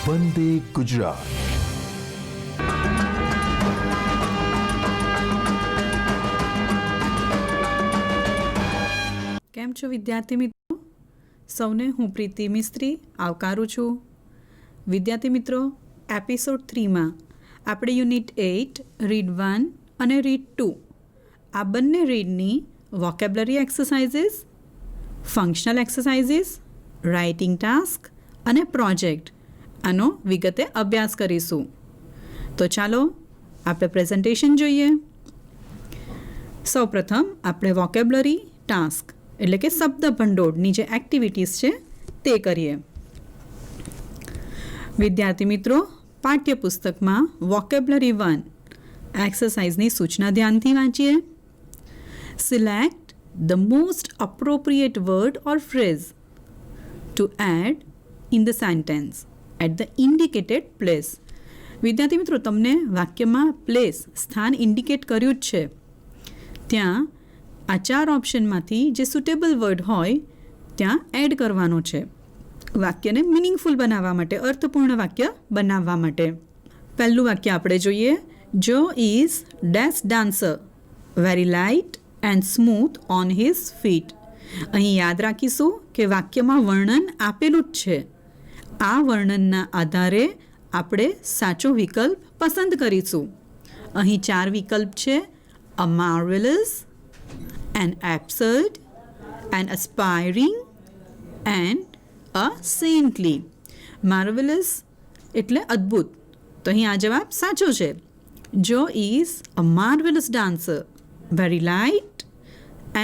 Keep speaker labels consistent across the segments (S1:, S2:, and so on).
S1: વંદે ગુજરાત.
S2: કેમ છો વિદ્યાર્થી મિત્રો? સૌને હું પ્રીતિ મિસ્ત્રી આવકારું છું. વિદ્યાર્થી મિત્રો, એપિસોડ 3માં આપણે યુનિટ 8 રીડ 1 અને રીડ 2 આ બંને રીડની vocabulary exercises, functional exercises, writing task અને પ્રોજેક્ટ આનો વિગતે અભ્યાસ કરીશું. તો ચાલો આપણે પ્રેઝન્ટેશન જોઈએ. સૌપ્રથમ આપણે વોકેબ્લરી ટાસ્ક એટલે કે શબ્દ ભંડોળની જે એક્ટિવિટીઝ છે તે કરીએ. વિદ્યાર્થી મિત્રો, પાઠ્યપુસ્તકમાં વોકેબ્લરી 1 એક્સરસાઇઝની સૂચના ધ્યાનથી વાંચીએ. Select the most appropriate word or phrase to add in the sentence at the indicated place. વિદ્યાર્થી મિત્રો, તમને વાક્યમાં પ્લેસ સ્થાન ઇન્ડિકેટ કર્યું જ છે. ત્યાં આ 4 ઓપ્શનમાંથી જે સુટેબલ વર્ડ હોય ત્યાં એડ કરવાનો છે વાક્યને મિનિંગફુલ બનાવવા માટે, અર્થપૂર્ણ વાક્ય બનાવવા માટે. પહેલું વાક્ય આપણે જોઈએ. Joe is dash dancer very light and smooth on his feet. અહીં યાદ રાખીશું કે વાક્યમાં વર્ણન આપેલું જ છે. આ વર્ણનના આધારે આપણે સાચો વિકલ્પ પસંદ કરીશું. અહીં 4 વિકલ્પ છે: અ marvellous, an absurd, an aspiring and a saintly. Marvelous એટલે અદ્ભુત, તો અહીં આ જવાબ સાચો છે. જો is a marvelous dancer, very light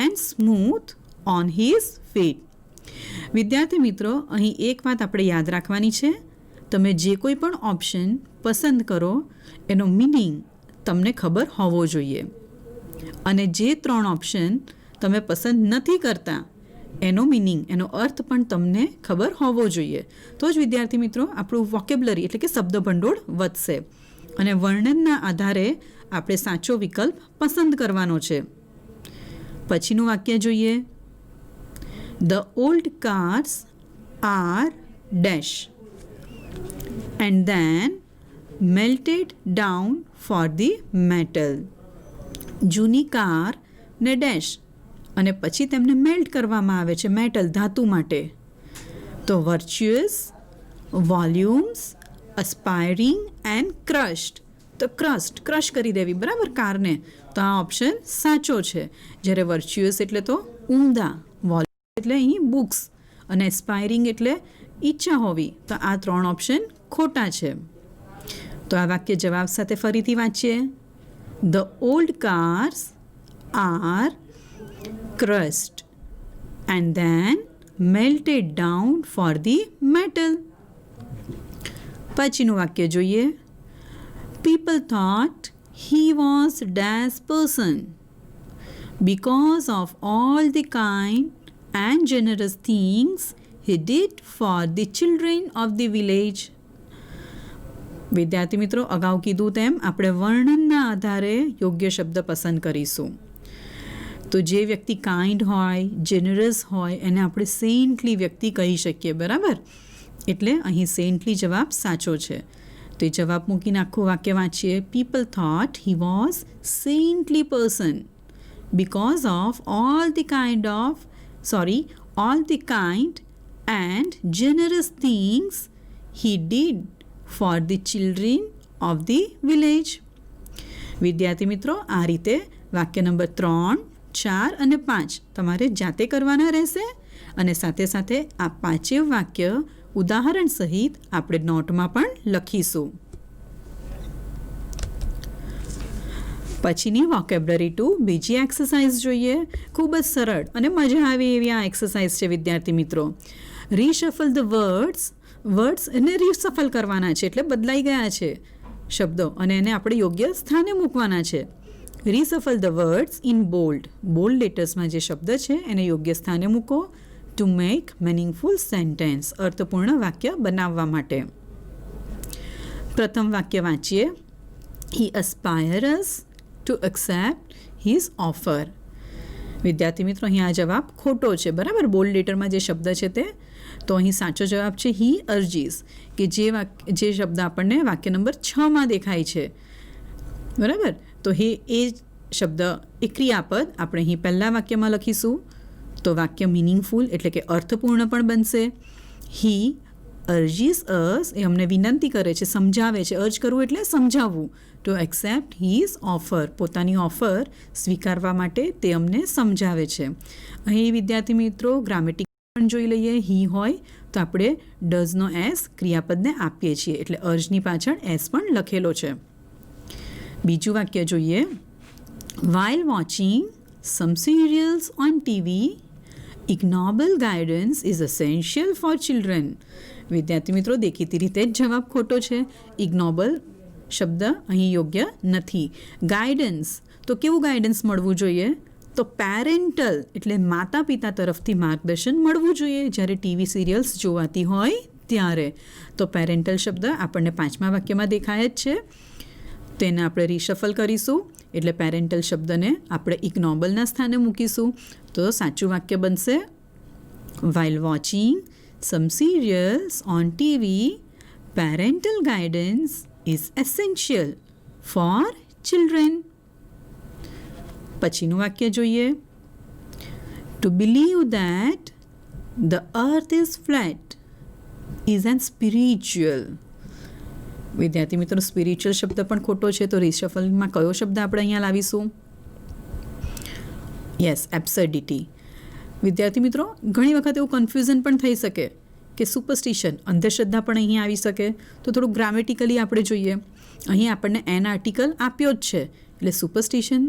S2: and smooth on his feet. વિદ્યાર્થી મિત્રો, અહીં એક વાત આપણે યાદ રાખવાની છે. તમે જે કોઈ પણ ઓપ્શન પસંદ કરો એનો મિનિંગ તમને ખબર હોવો જોઈએ, અને જે 3 ઓપ્શન તમે પસંદ નથી કરતા એનો મિનિંગ, એનો અર્થ પણ તમને ખબર હોવો જોઈએ. તો જ વિદ્યાર્થી મિત્રો આપણું વોકેબ્લરી એટલે કે શબ્દ ભંડોળ વધશે, અને વર્ણનના આધારે આપણે સાચો વિકલ્પ પસંદ કરવાનો છે. પછીનું વાક્ય જોઈએ. The old cars are dash and then melted down for the metal. જૂની કાર ને ડેશ અને પછી તેમને મેલ્ટ કરવામાં આવે છે મેટલ, ધાતુ માટે. તો વર્ચ્યુઅસ, વોલ્યુમ્સ, અસ્પાયરિંગ એન્ડ ક્રશ્ડ. તો ક્રશ કરી દેવી, બરાબર, કારને. તો આ ઓપ્શન સાચો છે. જ્યારે વર્ચ્યુઅસ એટલે તો ઉમદા, વોલ્યુમ એટલે અહીં બુક્સ, અને એસ્પાયરિંગ એટલે ઈચ્છા હોવી. તો આ 3 ઓપ્શન ખોટા છે. તો આ વાક્ય જવાબ સાથે ફરીથી વાંચીએ. The old cars are crushed and then melted down for the metal. પછીનું વાક્ય જોઈએ. People thought he was dash person because of all the kind and generous things he did for the children of the village. વિદ્યાર્થી મિત્રો, અગાઉ કીધું તેમ આપણે વર્ણનના આધારે યોગ્ય શબ્દ પસંદ કરીશું. તો જે વ્યક્તિ કાઇન્ડ હોય, જેનરસ હોય, એને આપણે સેન્ટલી વ્યક્તિ કહી શકીએ, બરાબર. એટલે અહીં સેન્ટલી જવાબ સાચો છે. તો એ જવાબ મૂકીને આખું વાક્ય વાંચીએ. People thought he was saintly person because of all the kind and generous things he did for the children of the village. વિદ્યાર્થી મિત્રો, આ રીતે વાક્ય નંબર 3, 4 અને 5 તમારે જાતે કરવાના રહેશે, અને સાથે સાથે આ 5 વાક્ય ઉદાહરણ સહિત આપણે નોટમાં પણ લખીશું. પછીની વોકેબ્લરી 2 બીજી એક્સરસાઇઝ જોઈએ. ખૂબ જ સરળ અને મજા આવે એવી આ એક્સરસાઇઝ છે વિદ્યાર્થી મિત્રો. રીશફલ ધ વર્ડ્સ એને રીશફલ કરવાના છે, એટલે બદલાઈ ગયા છે શબ્દો, અને એને આપણે યોગ્ય સ્થાને મૂકવાના છે. રીશફલ ધ વર્ડ્સ ઇન બોલ્ડ લેટર્સમાં જે શબ્દ છે એને યોગ્ય સ્થાને મૂકો. ટુ મેક મિનિંગફુલ સેન્ટેન્સ, અર્થપૂર્ણ વાક્ય બનાવવા માટે. પ્રથમ વાક્ય વાંચીએ. હી અસ્પાયર્સ ટુ એક્સેપ્ટ હિઝ ઓફર. વિદ્યાર્થી મિત્રો, અહીં આ જવાબ ખોટો છે, બરાબર. બોલ્ડ લેટરમાં જે શબ્દ છે તે તો અહીં સાચો જવાબ છે હી અર્જીસ, કે જે શબ્દ આપણને વાક્ય નંબર 6માં દેખાય છે. બરાબર, તો એ શબ્દ એ ક્રિયાપદ આપણે અહીં પહેલાં વાક્યમાં લખીશું તો વાક્ય મિનિંગફુલ એટલે કે અર્થપૂર્ણ પણ બનશે. હી અર્જીસ અસ, એ અમને વિનંતી કરે છે, સમજાવે છે. અર્જ કરવું એટલે સમજાવવું. ટુ એક્સેપ્ટ હીઝ ઓફર, પોતાની ઓફર સ્વીકારવા માટે તે અમને સમજાવે છે. અહીં વિદ્યાર્થી મિત્રો ગ્રામેટિક પણ જોઈ લઈએ. હી હોય તો આપણે ડઝનો એસ ક્રિયાપદને આપીએ છીએ એટલે અર્જની પાછળ એસ પણ લખેલો છે. બીજું વાક્ય જોઈએ. While watching some serials on TV, ignoble guidance is essential for children. વિદ્યાર્થી મિત્રો દેખીતી રીતે જ જવાબ ખોટો છે. ઇગ્નોબલ શબ્દ અહીં યોગ્ય નથી. ગાઈડન્સ, તો કેવું ગાઈડન્સ મળવું જોઈએ? તો પેરેન્ટલ એટલે માતા પિતા તરફથી માર્ગદર્શન મળવું જોઈએ જ્યારે ટીવી સિરિયલ્સ જોવાતી હોય ત્યારે. તો પેરેન્ટલ શબ્દ આપણને 5મા વાક્યમાં દેખાય જ છે. તેને આપણે રિશફલ કરીશું એટલે પેરેન્ટલ શબ્દને આપણે ઇગ્નોબલના સ્થાને મૂકીશું. તો સાચું વાક્ય બનશે while watching some serials on TV, parental guidance is essential for children. પછીનું વાક્ય જોઈએ. To believe that the earth is flat is an spiritual. વિદ્યાર્થી મિત્રો સ્પિરિચ્યુઅલ શબ્દ પણ ખોટો છે તો રિશફલમાં કયો શબ્દ આપણે અહીંયા લાવીશું? યસ, એબ્સર્ડિટી. વિદ્યાર્થી મિત્રો ઘણી વખત એવું કન્ફ્યુઝન પણ થઈ શકે કે સુપરસ્ટિશન અંધશ્રદ્ધા પણ અહીં આવી શકે. તો થોડું ગ્રામેટિકલી આપણે જોઈએ. અહીં આપણને એન આર્ટિકલ આપ્યો જ છે એટલે સુપરસ્ટિશન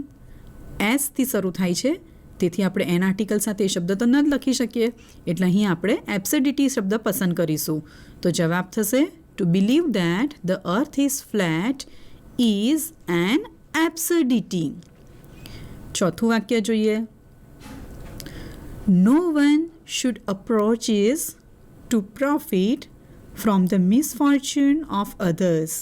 S2: એસથી શરૂ થાય છે, તેથી આપણે એન આર્ટિકલ સાથે એ શબ્દ તો ન જ લખી શકીએ એટલે અહીં આપણે એબ્સર્ડિટી શબ્દ પસંદ કરીશું. તો જવાબ થશે To believe that the earth is flat is an absurdity. ચોથું વાક્ય જોઈએ. No one should approach this to profit from the misfortune of others.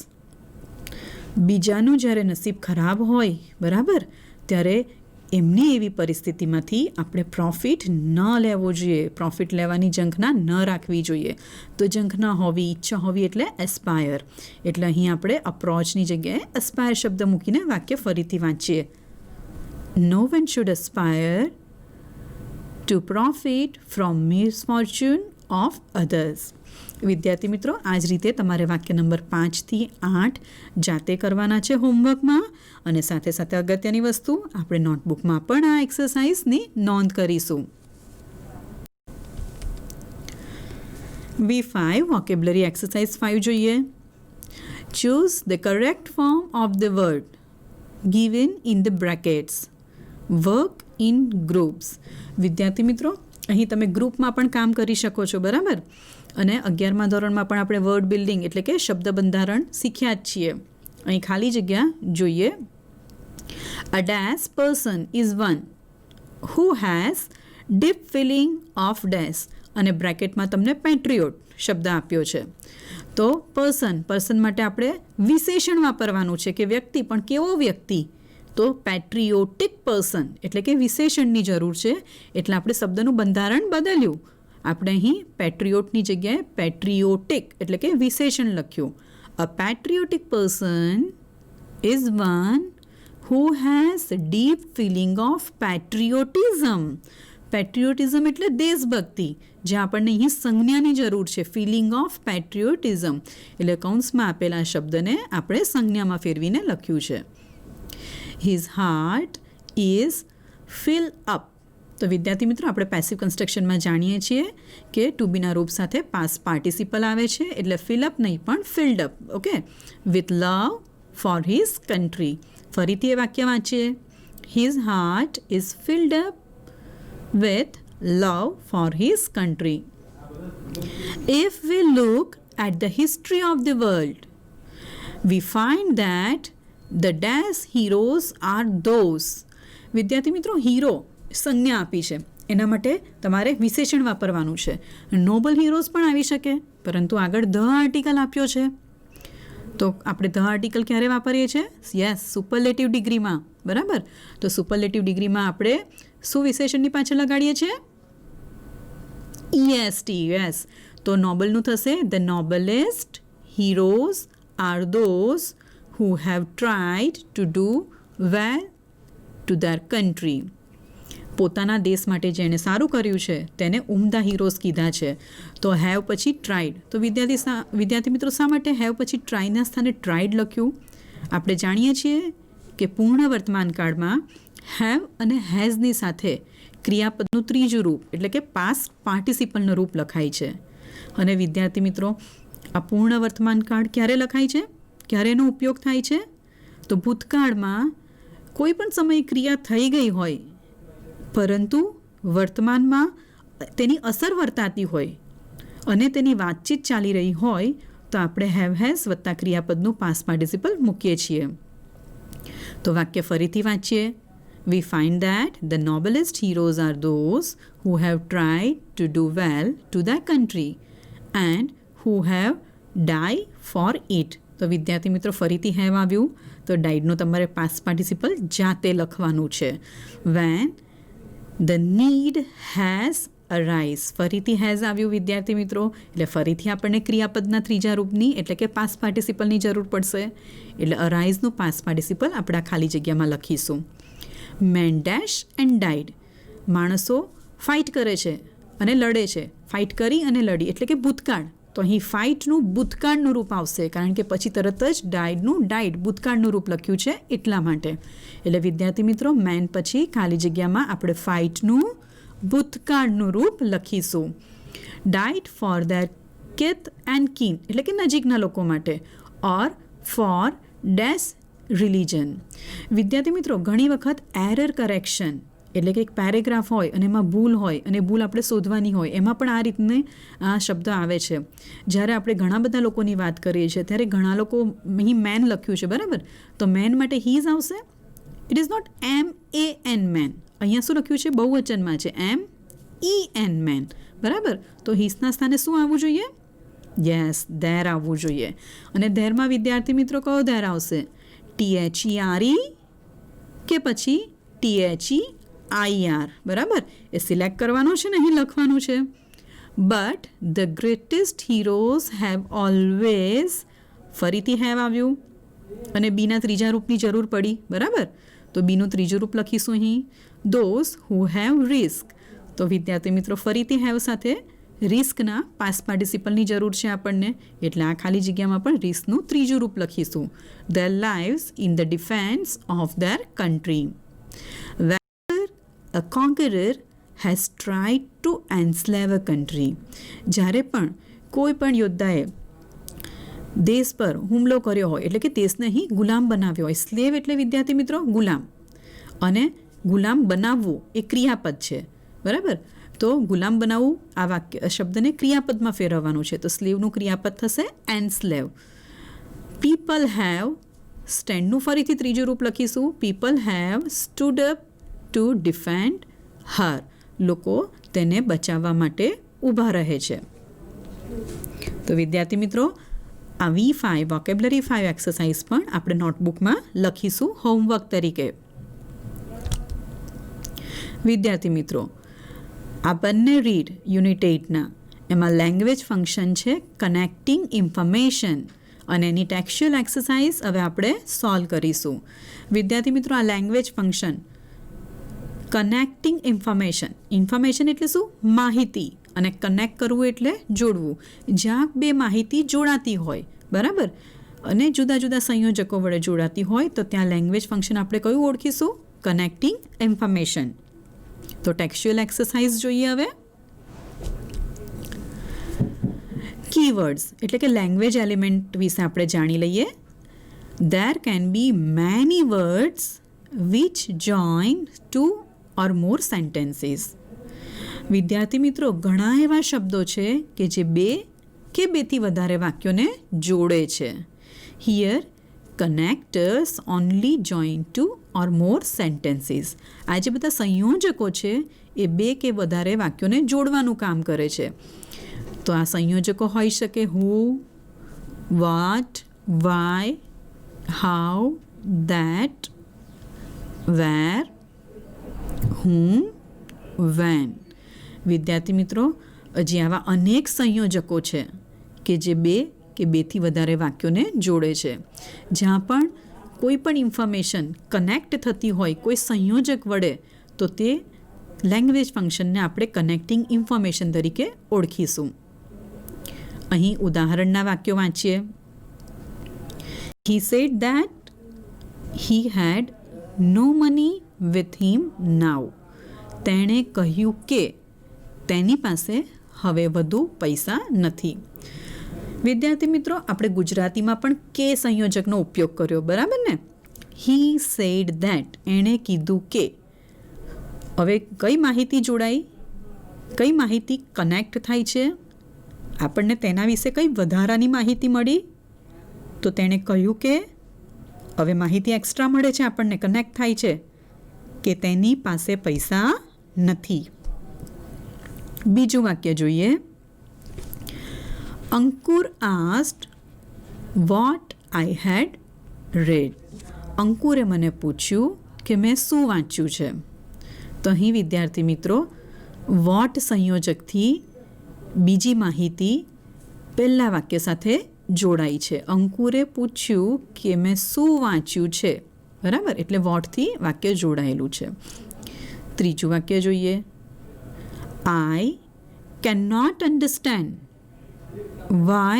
S2: બીજાનું જ્યારે નસીબ ખરાબ હોય બરાબર ત્યારે એમની એવી પરિસ્થિતિમાંથી આપણે પ્રોફિટ ન લેવો જોઈએ. પ્રોફિટ લેવાની ઝંખના ન રાખવી જોઈએ. તો ઝંખના હોવી, ઈચ્છા હોવી એટલે એસ્પાયર. એટલે અહીં આપણે અપ્રોચની જગ્યાએ એસ્પાયર શબ્દ મૂકીને વાક્ય ફરીથી વાંચીએ. No one should aspire to profit from misfortune of others. વિદ્યાર્થી મિત્રો આ જ રીતે તમારે વાક્ય નંબર 5 થી 8 જાતે કરવાના છે હોમવર્કમાં. અને સાથે સાથે અગત્યની વસ્તુ આપણે નોટબુકમાં પણ આ એક્સરસાઇઝની નોંધ કરીશું. V5 વોકેબ્યુલરી એક્સરસાઇઝ 5 જોઈએ. Choose the correct form of the word given in the brackets. Work in groups. વિદ્યાર્થી મિત્રો અહીં તમે ગ્રુપમાં પણ કામ કરી શકો છો બરાબર. અને 11મા ધોરણમાં પણ આપણે વર્ડ બિલ્ડિંગ એટલે કે શબ્દ બંધારણ શીખ્યા જ છીએ. અહીં ખાલી જગ્યા જોઈએ. A dash person is one who has deep feeling of dash અને બ્રેકેટમાં તમને પેટ્રિયોટ શબ્દ આપ્યો છે. તો પર્સન માટે આપણે વિશેષણ વાપરવાનું છે કે વ્યક્તિ, પણ કેવો વ્યક્તિ? તો પેટ્રિયોટિક પર્સન એટલે કે વિશેષણની જરૂર છે એટલે આપણે શબ્દનું બંધારણ બદલ્યું. આપણે અહીં પેટ્રિયોટની જગ્યાએ પેટ્રિયોટિક એટલે કે વિશેષણ લખ્યું. A patriotic person is one who has deep feeling of patriotism. પેટ્રિયોટિઝમ એટલે દેશભક્તિ, જે આપણને અહીં સંજ્ઞાની જરૂર છે. ફિલિંગ ઓફ પેટ્રિયોટિઝમ એટલે કૌંસમાં આપેલા શબ્દને આપણે સંજ્ઞામાં ફેરવીને લખ્યું છે. His heart is filled up. તો વિદ્યાર્થી મિત્રો આપણે પેસિવ કન્સ્ટ્રક્શનમાં જાણીએ છીએ કે ટુ બીના રૂપ સાથે પાસ્ટ પાર્ટિસિપલ આવે છે એટલે ફિલઅપ નહીં પણ field up. Okay, with love for his country. ફરીથી એ વાક્ય વાંચીએ. His heart is field up with love for his country. If we look at the history of the world, we find that the dash heroes are those. વિદ્યાર્થી મિત્રો hero સંજ્ઞા આપી છે, એના માટે તમારે વિશેષણ વાપરવાનું છે. નોબલ હીરોઝ પણ આવી શકે, પરંતુ આગળ ધ આર્ટિકલ આપ્યો છે તો આપણે ધ આર્ટિકલ ક્યારે વાપરીએ છીએ? યસ, સુપરલેટિવ ડિગ્રીમાં. બરાબર, તો સુપરલેટિવ ડિગ્રીમાં આપણે શું વિશેષણની પાછળ લગાડીએ છીએ? EST, yes. તો નોબલનું થશે the noblest heroes are those who have tried to do well to their country. પોતાના દેશ માટે જેણે સારું કર્યું છે તેને ઉમદા હીરોઝ કીધા છે. તો હેવ પછી ટ્રાઈડ. તો વિદ્યાર્થી મિત્રો શા માટે હેવ પછી ટ્રાયના સ્થાને ટ્રાઈડ લખ્યું? આપણે જાણીએ છીએ કે પૂર્ણ વર્તમાન કાળમાં હેવ અને હેઝની સાથે ક્રિયાપદનું ત્રીજું રૂપ એટલે કે પાસ્ટ પાર્ટિસિપલનું રૂપ લખાય છે. અને વિદ્યાર્થી મિત્રો આ પૂર્ણ વર્તમાન કાળ ક્યારે લખાય છે, ક્યારે એનો ઉપયોગ થાય છે? તો ભૂતકાળમાં કોઈ પણ સમયે ક્રિયા થઈ ગઈ હોય પરંતુ વર્તમાનમાં તેની અસર વર્તાતી હોય અને તેની વાતચીત ચાલી રહી હોય તો આપણે હેવ હેઝ વત્તા ક્રિયાપદનું પાસ્ટ પાર્ટિસિપલ મૂકીએ છીએ. તો વાક્ય ફરીથી વાંચીએ. We find that the noblest heroes are those who have tried to do well to their country and who have died for it. તો વિદ્યાર્થી મિત્રો ફરીથી હેવ આવ્યું તો ડાઇડનું તમારે પાસ્ટ પાર્ટિસિપલ જાતે લખવાનું છે. When the need has arise. ફરીથી હેઝ આવ્યું વિદ્યાર્થી મિત્રો એટલે ફરીથી આપણને ક્રિયાપદના ત્રીજા રૂપની એટલે કે પાસ્ટ પાર્ટિસિપલની જરૂર પડશે. એટલે અરાઇઝનું પાસ્ટ પાર્ટિસિપલ આપણે આ ખાલી જગ્યામાં લખીશું. Men dash and died. માણસો ફાઇટ કરે છે અને લડે છે. ફાઇટ કરી અને લડી એટલે કે ભૂતકાળ. તો અહીં ફાઇટનું ભૂતકાળનું રૂપ આવશે કારણ કે પછી તરત જ ડાઇડ ભૂતકાળનું રૂપ લખ્યું છે એટલા માટે. એટલે વિદ્યાર્થી મિત્રો મેન પછી ખાલી જગ્યામાં આપણે ફાઇટનું ભૂતકાળનું રૂપ લખીશું. Died four there Keith and keen એટલે કે નજીકના લોકો માટે. ઓર ફોર ડેશ રિલિજન. વિદ્યાર્થી મિત્રો ઘણી વખત એરર કરેક્શન એટલે કે એક પેરેગ્રાફ હોય અને એમાં ભૂલ હોય અને ભૂલ આપણે શોધવાની હોય એમાં પણ આ રીતને આ શબ્દ આવે છે. જ્યારે આપણે ઘણા બધા લોકોની વાત કરીએ છીએ ત્યારે ઘણા લોકો અહીં મેન લખ્યું છે બરાબર. તો મેન માટે હીઝ આવશે. It is not MAN men. અહીંયા શું લખ્યું છે? બહુવચનમાં છે MEN મેન બરાબર. તો હીઝના સ્થાને શું આવવું જોઈએ? યસ ધેર આવવું જોઈએ. અને ધેરમાં વિદ્યાર્થી મિત્રો કયો ધેર આવશે? THERE કે પછી THEIR બરાબર. એ સિલેક્ટ કરવાનો છે ને અહીં લખવાનું છે. But the greatest heroes have always. ફરીથી હેવ આવ્યું અને બીના ત્રીજા રૂપની જરૂર પડી બરાબર. તો બીનું ત્રીજું રૂપ લખીશું અહીં ધોઝ હુ હેવ રિસ્ક. તો વિદ્યાર્થી મિત્રો ફરીથી હેવ સાથે રિસ્કના પાસ્ટ પાર્ટિસિપલની જરૂર છે આપણને એટલે આ ખાલી જગ્યામાં પણ રિસ્કનું ત્રીજું રૂપ લખીશું. Their lives in the defence of their country. Where a conqueror has tried to enslave a country. જ્યારે પણ કોઈ પણ યોદ્ધાએ દેશ પર હુમલો કર્યો હોય એટલે કે દેશને અહીં ગુલામ બનાવ્યો હોય. સ્લેવ એટલે વિદ્યાર્થી મિત્રો ગુલામ અને ગુલામ બનાવવું એ ક્રિયાપદ છે બરાબર. તો ગુલામ બનાવવું આ વાક્ય શબ્દને ક્રિયાપદમાં ફેરવવાનું છે. તો સ્લેવનું ક્રિયાપદ થશે એન્સ્લેવ. People have. સ્ટેન્ડનું ફરીથી ત્રીજું રૂપ લખીશું. People have stood up to defend her. લોકો તેને બચાવવા માટે ઊભા રહે છે. તો વિદ્યાર્થી મિત્રો આ V5 વોકેબ્યુલરી 5 એક્સરસાઇઝ પણ આપણે નોટબુકમાં લખીશું હોમવર્ક તરીકે. વિદ્યાર્થી મિત્રો આ બંને રીડ યુનિટ 8ના એમાં લેંગ્વેજ ફંક્શન છે કનેક્ટિંગ ઇન્ફોર્મેશન અને એની ટેક્સ્ચ્યુઅલ એક્સરસાઇઝ હવે આપણે સોલ્વ કરીશું. વિદ્યાર્થી મિત્રો આ લેંગ્વેજ ફંક્શન કનેક્ટિંગ ઇન્ફોર્મેશન એટલે શું? માહિતી. અને કનેક્ટ કરવું એટલે જોડવું. જ્યાં બે માહિતી જોડાતી હોય બરાબર અને જુદા જુદા સંયોજકો વડે જોડાતી હોય તો ત્યાં લેંગ્વેજ ફંક્શન આપણે કયું ઓળખીશું? Connecting information. તો ટેક્સ્ચ્યુઅલ એક્સરસાઇઝ જોઈએ હવે. કીવર્ડ્સ એટલે કે લેંગ્વેજ એલિમેન્ટ વિશે આપણે જાણી લઈએ. There can be many words which join two or more sentences. વિદ્યાર્થી મિત્રો ઘણા એવા શબ્દો છે કે જે બે કે બેથી વધારે વાક્યોને જોડે છે. Here connectors only join two or more sentences. આ જે બધા સંયોજકો છે એ બે કે વધારે વાક્યોને જોડવાનું કામ કરે છે. તો આ સંયોજકો હોઈ શકે who, what, why, how, that, where, whom, when. વિદ્યાર્થી મિત્રો હજી આવા અનેક સંયોજકો છે કે જે બે કે બેથી વધારે વાક્યોને જોડે છે. જ્યાં પણ કોઈ પણ ઇન્ફોર્મેશન કનેક્ટ થતી હોય કોઈ સંયોજક વડે તો તે લેંગ્વેજ ફંક્શનને આપણે કનેક્ટિંગ ઇન્ફોર્મેશન તરીકે ઓળખીશું. અહીં ઉદાહરણના વાક્યો વાંચીએ. He said that he had no money with him now. તેણે કહ્યું કે તેની પાસે હવે વધુ પૈસા નથી. વિદ્યાર્થી મિત્રો, આપણે ગુજરાતીમાં પણ કે સંયોજકનો ઉપયોગ કર્યો, બરાબર ને? He said that, એણે કીધું કે. હવે કઈ માહિતી જોડાઈ, કઈ માહિતી કનેક્ટ થાય છે, આપણને તેના વિશે કઈ વધારાની માહિતી મળી, તો તેણે કહ્યું કે હવે માહિતી એક્સ્ટ્રા મળે છે, આપણને કનેક્ટ થાય છે કે તેની પાસે પૈસા નથી. બીજું વાક્ય જોઈએ. અંકુર asked what I had read. અંકુરે મને પૂછ્યું કે મેં શું વાંચ્યું છે. તો અહીં વિદ્યાર્થી મિત્રો, વોટ સંયોજકથી બીજી માહિતી પહેલા વાક્ય સાથે જોડાઈ છે. અંકુરે પૂછ્યું કે મેં શું વાંચ્યું છે, બરાબર? એટલે વોટથી વાક્ય જોડાયેલું છે. ત્રીજું વાક્ય જોઈએ. I cannot understand why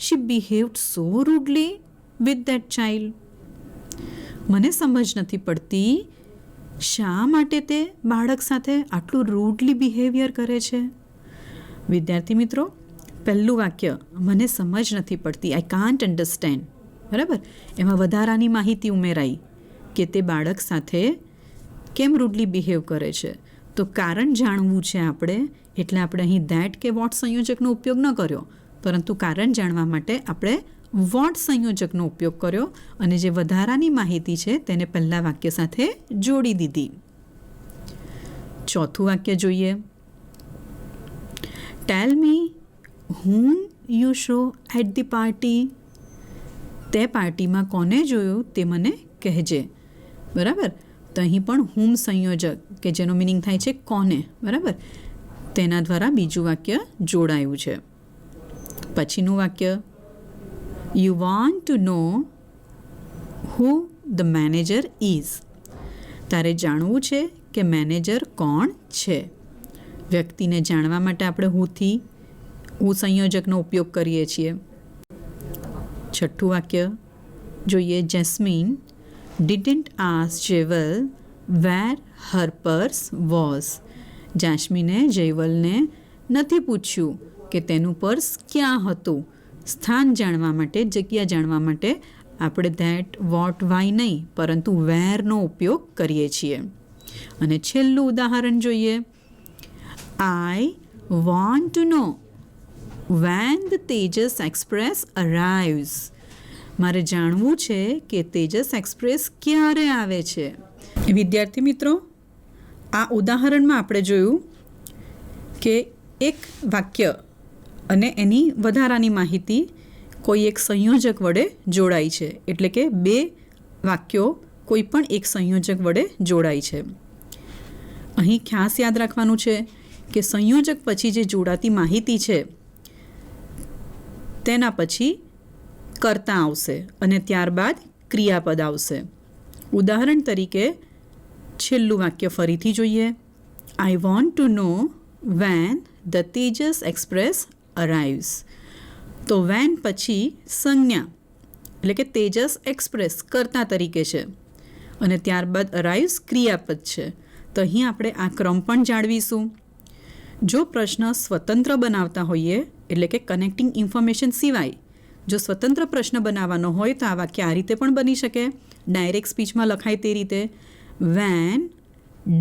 S2: she behaved so rudely with that child. મને સમજ નથી પડતી શા માટે તે બાળક સાથે આટલું રૂડલી બિહેવિયર કરે છે. વિદ્યાર્થી મિત્રો, પહેલું વાક્ય મને સમજ નથી પડતી, આઈ કાન્ટ અન્ડરસ્ટેન્ડ, બરાબર? એમાં વધારાની માહિતી ઉમેરાઈ કે તે બાળક સાથે કેમ રૂડલી બિહેવ કરે છે. તો કારણ જાણવું છે આપણે, એટલે આપણે અહીં ધેટ કે વોટ સંયોજકનો ઉપયોગ ન કર્યો, પરંતુ કારણ જાણવા માટે આપણે વોટ સંયોજકનો ઉપયોગ કર્યો અને જે વધારાની માહિતી છે તેને પહેલા વાક્ય સાથે જોડી દીધી. ચોથું વાક્ય જોઈએ. ટેલ મી whom you saw at the party. તે પાર્ટીમાં કોને જોયું તે મને કહેજે, બરાબર? તો અહીં પણ whom સંયોજક કે જેનો મિનિંગ થાય છે કોને, બરાબર? તેના દ્વારા બીજું વાક્ય જોડાયું છે. પછીનું વાક્ય. You want to know who the manager is. તારે જાણવું છે કે મેનેજર કોણ છે. વ્યક્તિને જાણવા માટે આપણે હું સંયોજકનો ઉપયોગ કરીએ છીએ. છઠ્ઠું વાક્ય જોઈએ. જેસ્મીન didn't ask Jewel where her purse was. જાસ્મીને જયવલને નથી પૂછ્યું કે તેનું પર્સ ક્યાં હતું. સ્થાન જાણવા માટે, જગ્યા જાણવા માટે આપણે ધેટ, વોટ, વાય નહીં, પરંતુ વેરનો ઉપયોગ કરીએ છીએ. અને છેલ્લું ઉદાહરણ જોઈએ. I want to know when the Tejas Express arrives. મારે જાણવું છે કે તેજસ એક્સપ્રેસ ક્યારે આવે છે. વિદ્યાર્થી મિત્રો, આ ઉદાહરણમાં આપણે જોયું કે એક વાક્ય અને એની વધારાની માહિતી કોઈ એક સંયોજક વડે જોડાઈ છે. એટલે કે બે વાક્યો કોઈ પણ એક સંયોજક વડે જોડાઈ છે. અહીં ખાસ યાદ રાખવાનું છે કે સંયોજક પછી જે જોડાતી માહિતી છે તેના પછી કર્તા આવશે અને ત્યારબાદ ક્રિયાપદ આવશે. ઉદાહરણ તરીકે છેલ્લું વાક્ય ફરીથી જોઈએ. આઈ want to no when the Tejas express arrives. તો વેન પછી સંજ્ઞા એટલે કે તેજસ એક્સપ્રેસ કર્તા તરીકે છે અને ત્યારબાદ અરાઇવ્સ ક્રિયાપદ છે. તો અહીં આપણે આ ક્રમ પણ જાળવીશું. જો પ્રશ્ન સ્વતંત્ર બનાવતા હોઈએ, એટલે કે કનેક્ટિંગ ઇન્ફોર્મેશન સિવાય જો સ્વતંત્ર પ્રશ્ન બનાવવાનો હોય તો આ વાક્ય આ રીતે પણ બની શકે. ડાયરેક્ટ સ્પીચમાં લખાય તે રીતે. When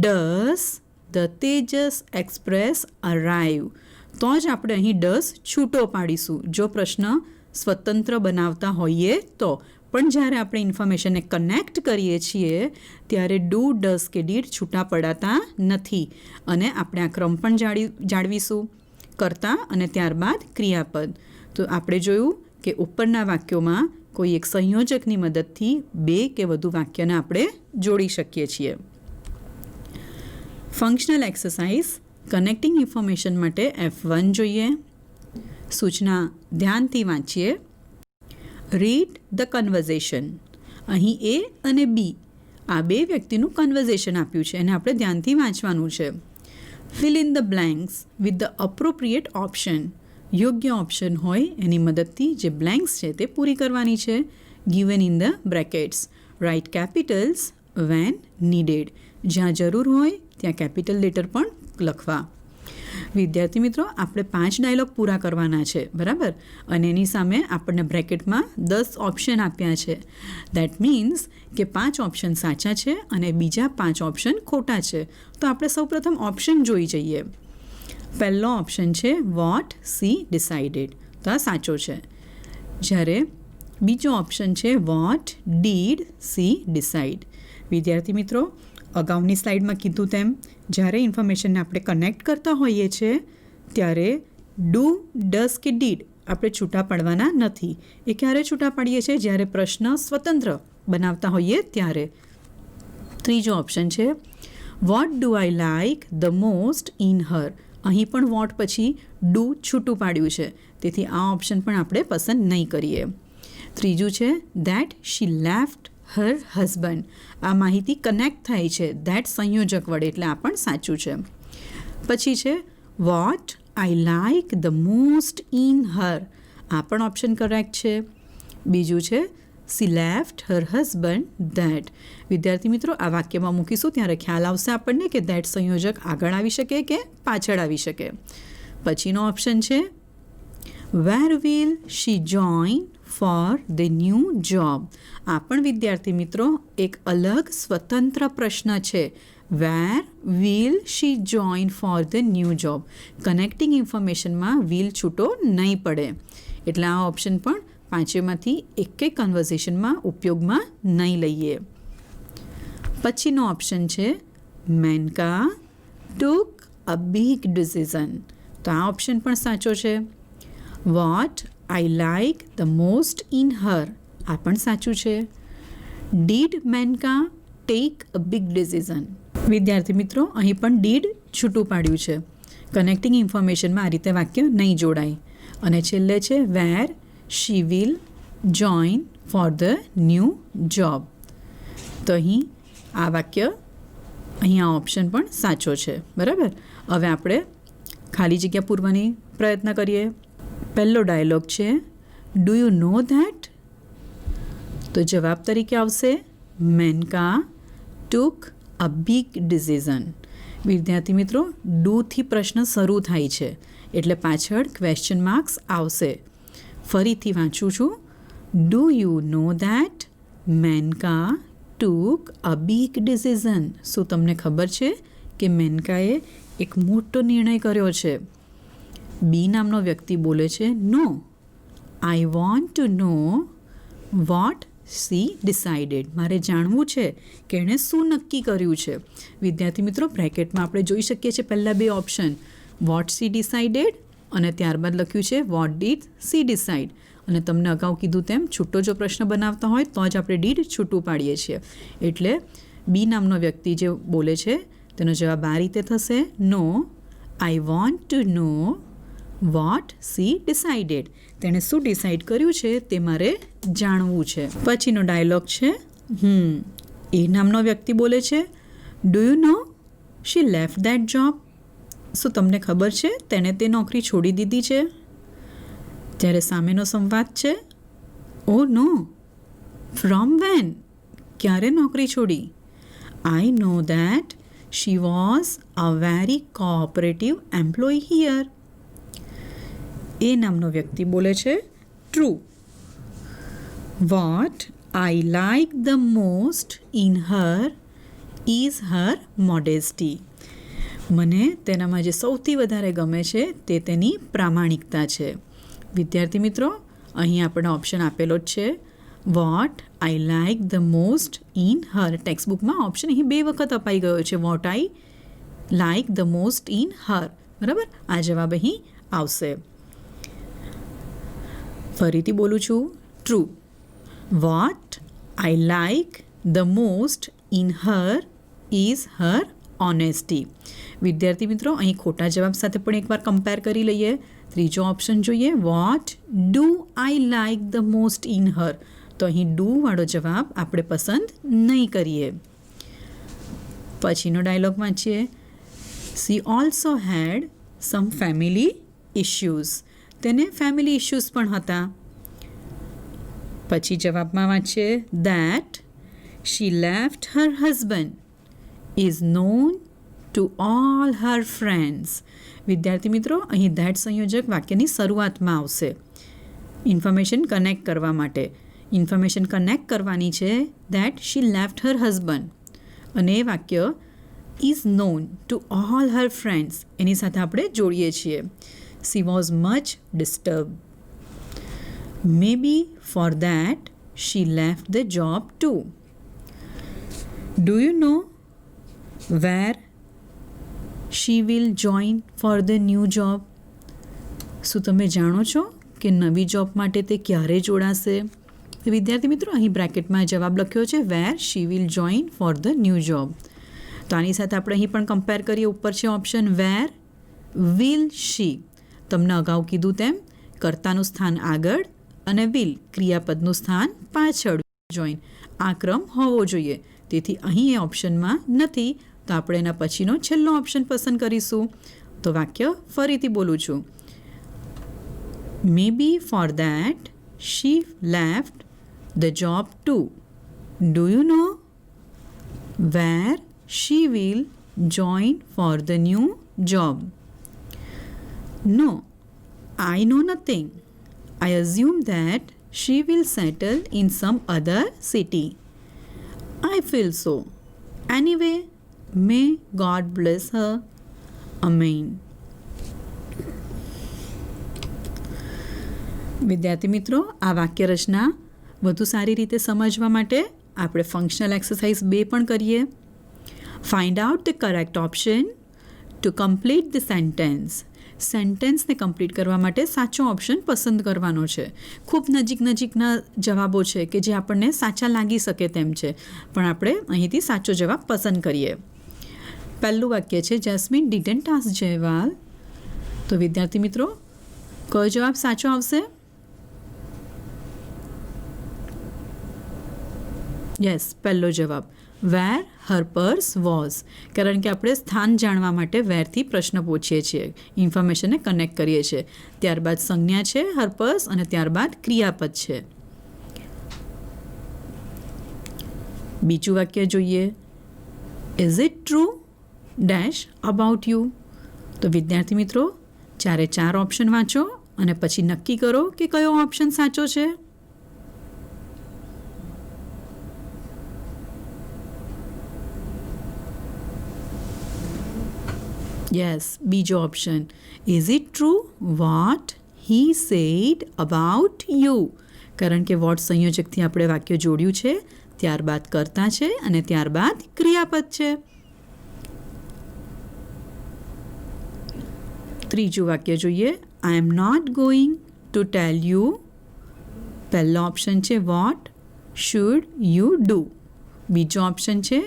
S2: does the Tejas express arrive. તો જ આપણે અહીં ડઝ છૂટો પાડીશું જો પ્રશ્ન સ્વતંત્ર બનાવતા હોઈએ તો. પણ જ્યારે આપણે ઇન્ફોર્મેશનને કનેક્ટ કરીએ છીએ ત્યારે ડુ, ડઝ કે ડીડ છૂટા પડાતા નથી અને આપણે આ ક્રમ પણ જાળવીશું. કરતા અને ત્યારબાદ ક્રિયાપદ. તો આપણે જોયું કે ઉપરના વાક્યોમાં કોઈ એક સંયોજકની મદદથી બે કે વધુ વાક્યને આપણે જોડી શકીએ છીએ. ફંક્શનલ એક્સરસાઇઝ કનેક્ટિંગ ઇન્ફોર્મેશન માટે F1 જોઈએ. સૂચના ધ્યાનથી વાંચીએ. Read the conversation. અહીં A અને B આ બે વ્યક્તિનું કન્વર્ઝેશન આપ્યું છે અને આપણે ધ્યાનથી વાંચવાનું છે. Fill in the blanks with the appropriate option. યોગ્ય ઓપ્શન હોય એની મદદથી જે બ્લેન્ક્સ છે તે પૂરી કરવાની છે. Given in the brackets. Write capitals when needed. જ્યાં જરૂર હોય ત્યાં કેપિટલ લેટર પણ લખવા. વિદ્યાર્થી મિત્રો, આપણે 5 ડાયલોગ પૂરા કરવાના છે, બરાબર? અને એની સામે આપણને બ્રેકેટમાં 10 ઓપ્શન આપ્યા છે. દેટ મીન્સ કે 5 ઓપ્શન સાચા છે અને બીજા 5 ઓપ્શન ખોટા છે. તો આપણે સૌપ્રથમ ઓપ્શન જોઈ જઈએ. પહેલો ઓપ્શન છે વોટ સી ડિસાઇડેડ, તો આ સાચો છે. જ્યારે બીજો ઓપ્શન છે વોટ ડીડ સી ડિસાઇડ. વિદ્યાર્થી મિત્રો, અગાઉની સ્લાઇડમાં કીધું તેમ જ્યારે ઇન્ફોર્મેશનને આપણે કનેક્ટ કરતા હોઈએ છીએ ત્યારે ડુ, ડસ કે ડીડ આપણે છૂટા પાડવાના નથી. એ ક્યારે છૂટા પાડીએ છીએ? જ્યારે પ્રશ્ન સ્વતંત્ર બનાવતા હોઈએ ત્યારે. ત્રીજો ઓપ્શન છે what do I like the most in હર. અહીં પણ વોટ પછી ડુ છૂટું પાડ્યું છે, તેથી આ ઓપ્શન પણ આપણે પસંદ નહીં કરીએ. ત્રીજું છે that she left her husband. આ માહિતી કનેક્ટ થાય છે ધેટ સંયોજક વડે, એટલે આ પણ સાચું છે. પછી છે what I like the most in her. આ પણ ઓપ્શન કરેક્ટ છે. બીજું છે C left her husband that. વિદ્યાર્થી મિત્રો, આ વાક્યમાં મૂકીશું ત્યારે ખ્યાલ આવશે આપણને કે ધેટ સંયોજક આગળ આવી શકે કે પાછળ આવી શકે. પછીનો ઓપ્શન છે where will she join for the new job. આ પણ વિદ્યાર્થી મિત્રો એક અલગ સ્વતંત્ર પ્રશ્ન છે. Where will she join for the new job. Connecting ઇન્ફોર્મેશનમાં વિલ છૂટો નહીં પડે, એટલે આ ઓપ્શન પણ પાંચેમાંથી એકેય કન્વર્ઝેશનમાં ઉપયોગમાં નહીં લઈએ. પછીનો ઓપ્શન છે Menaka took a big decision. તો આ ઓપ્શન પણ સાચો છે. What I like the most in her. આ પણ સાચું છે. Did Menaka take a big decision. વિદ્યાર્થી મિત્રો, અહીં પણ ડીડ છૂટું પાડ્યું છે. કનેક્ટિંગ ઇન્ફોર્મેશનમાં આ રીતે વાક્ય નહીં જોડાય. અને છેલ્લે છે where she will join for the new job. તો અહીં આ વાક્ય, અહીં આ ઓપ્શન પણ સાચો છે, બરાબર? હવે આપણે ખાલી જગ્યા પૂરવાની પ્રયત્ન કરીએ. પહેલો ડાયલોગ છે ડુ યુ નો ધેટ. તો જવાબ તરીકે આવશે Maneka took a big decision. વિદ્યાર્થી મિત્રો, ડુથી પ્રશ્ન શરૂ થાય છે એટલે પાછળ ક્વેશ્ચન માર્ક્સ આવશે. ફરીથી વાંચું છું. Do you know that Menaka took a big decision. શું તમને ખબર છે કે મેનકાએ એક મોટો નિર્ણય કર્યો છે? બી નામનો વ્યક્તિ બોલે છે no, I want to know what she decided. મારે જાણવું છે કે એણે શું નક્કી કર્યું છે. વિદ્યાર્થી મિત્રો, બ્રેકેટમાં આપણે જોઈ શકીએ છીએ પહેલાં બે ઓપ્શન, વોટ સી ડિસાઇડેડ અને ત્યારબાદ લખ્યું છે વોટ ડીડ સી ડિસાઇડ. અને તમને અગાઉ કીધું તેમ છૂટો જો પ્રશ્ન બનાવતા હોય તો જ આપણે ડીડ છૂટું પાડીએ છીએ. એટલે બી નામનો વ્યક્તિ જે બોલે છે તેનો જવાબ આ રીતે થશે no, I want to know what she decided. તેણે શું ડિસાઇડ કર્યું છે તે મારે જાણવું છે. પછીનો ડાયલોગ છે એ નામનો વ્યક્તિ બોલે છે do you know she left that job. શું તમને ખબર છે તેણે તે નોકરી છોડી દીધી છે? ત્યારે સામેનો સંવાદ છે ઓ નો, ફ્રોમ વેન. ક્યારે નોકરી છોડી? I know that she was a very cooperative employee here. A નામનો વ્યક્તિ બોલે છે true. What I like the most in her is her modesty. મને તેનામાં જે સૌથી વધારે ગમે છે તે તેની પ્રામાણિકતા છે. વિદ્યાર્થી મિત્રો, અહીં આપણે ઓપ્શન આપેલો જ છે what I like the most in her. ટેક્સ્ટબુકમાં ઓપ્શન અહીં 2 વખત અપાઈ ગયો છે what I like the most in her, બરાબર? આ જવાબ અહીં આવશે. ફરીથી બોલું છું true. What I like the most in her is her honesty. વિદ્યાર્થી મિત્રો, અહીં ખોટા જવાબ સાથે પણ એકવાર કમ્પેર કરી લઈએ. ત્રીજો ઓપ્શન જોઈએ, what do I like the most in હર. તો અહીં ડુ વાળો જવાબ આપણે પસંદ નહીં કરીએ. પછીનો ડાયલોગ વાંચીએ. She also had some family issues. તેને ફેમિલી ઇશ્યુઝ પણ હતા. પછી જવાબમાં વાંચીએ, that she left her husband is known to all her friends. વિદ્યાર્થી મિત્રો, અહીં ધેટ સંયોજક વાક્યની શરૂઆતમાં આવશે ઇન્ફોર્મેશન કનેક્ટ કરવા માટે. ઇન્ફોર્મેશન કનેક્ટ કરવાની છે that she left her husband, અને એ વાક્ય is known to all her friends એની સાથે આપણે જોડીએ છીએ. She was much disturb. Maybe for that she left the job too. Do you know where she will join for the new job. શું તમે જાણો છો કે નવી જોબ માટે તે ક્યારે જોડાશે? વિદ્યાર્થી મિત્રો, અહીં બ્રેકેટમાં જવાબ લખ્યો છે where she will join for the new job. તો આની સાથે આપણે અહીં પણ કમ્પેર કરીએ. ઉપર છે ઓપ્શન વેર વિલ શી. તમને અગાઉ કીધું તેમ કર્તાનું સ્થાન આગળ અને વિલ ક્રિયાપદનું સ્થાન પાછળ જોઈન આ ક્રમ હોવો જોઈએ. તેથી અહીં એ ઓપ્શનમાં નથી, તો આપણે એના પછીનો છેલ્લો ઓપ્શન પસંદ કરીશું. તો વાક્ય ફરીથી બોલું છું. Maybe for that she left the job too. Do you know where she will join for the new job? No, I know nothing. I assume that she will settle in some other city. I feel so. Anyway, may God bless her. Amen. વિદ્યાર્થી મિત્રો, આ વાક્ય રચના વધુ સારી રીતે સમજવા માટે આપણે ફંક્શનલ એક્સરસાઇઝ 2 પણ કરીએ. Find out the correct option to complete the sentence. સેન્ટેન્સને કમ્પ્લીટ કરવા માટે સાચો ઓપ્શન પસંદ કરવાનો છે. ખૂબ નજીકના જવાબો છે કે જે આપણને સાચા લાગી શકે તેમ છે, પણ આપણે અહીંથી સાચો જવાબ પસંદ કરીએ. પહેલું વાક્ય છે, જેસ્મીન ડીડન્ટ આસ્ક જયવાલ. તો વિદ્યાર્થી મિત્રો, કયો જવાબ સાચો આવશે? યસ, પહેલો જવાબ વેર હર પર્સ વોઝ. કારણ કે આપણે સ્થાન જાણવા માટે વેરથી પ્રશ્ન પૂછીએ છીએ, ઇન્ફોર્મેશનને કનેક્ટ કરીએ છીએ. ત્યારબાદ સંજ્ઞા છે હર પર્સ અને ત્યારબાદ ક્રિયાપદ છે. બીજું વાક્ય જોઈએ, is it true dash about you. તો વિદ્યાર્થી મિત્રો, 4 ઓપ્શન વાંચો અને પછી નક્કી કરો કે કયો ઓપ્શન સાચો છે. યસ, બીજો option, is it true what he said about you. કારણ કે વોટ સંયોજકથી આપણે વાક્ય જોડ્યું છે, ત્યારબાદ કર્તા છે અને ત્યારબાદ ક્રિયાપદ છે. ત્રીજું વાક્ય જોઈએ, I am not going to tell you. પહેલો ઓપ્શન છે વોટ શુડ યુ ડુ. બીજો ઓપ્શન છે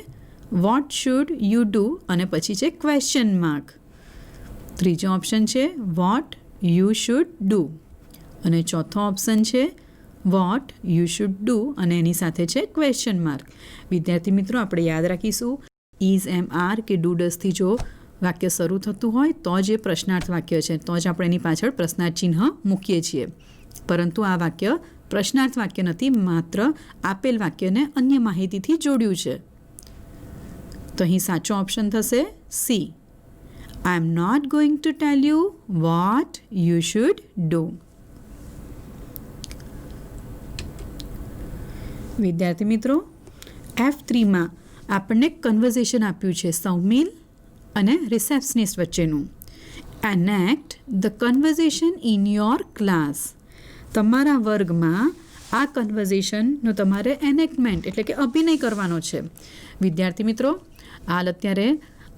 S2: વોટ શુડ યુ ડુ અને પછી છે ક્વેશ્ચન માર્ક. ત્રીજો ઓપ્શન છે વોટ યુ શુડ ડુ અને ચોથો ઓપ્શન છે વોટ યુ શુડ ડુ અને એની સાથે છે ક્વેશ્ચન માર્ક. વિદ્યાર્થી મિત્રો, આપણે યાદ રાખીશું ઇઝ, એમ, આર કે ડુ ડઝથી જો વાક્ય શરૂ થતું હોય તો જ એ પ્રશ્નાર્થ વાક્ય છે, તો જ આપણે એની પાછળ પ્રશ્નાર્થ ચિહ્ન મૂકીએ છીએ. પરંતુ આ વાક્ય પ્રશ્નાર્થ વાક્ય નથી, માત્ર આપેલ વાક્યને અન્ય માહિતીથી જોડ્યું છે. તો અહીં સાચો ઓપ્શન થશે C. I am not going to tell you what you should do. વિદ્યાર્થી મિત્રો, F3માં આપણને કન્વર્ઝેશન આપ્યું છે સૌમિલ અને રિસેપ્શનિસ્ટ વચ્ચેનું. Enact the conversation in your class. તમારા વર્ગમાં આ કન્વર્ઝેશનનો તમારે એનેક્ટમેન્ટ એટલે કે અભિનય કરવાનો છે. વિદ્યાર્થી મિત્રો, હાલ અત્યારે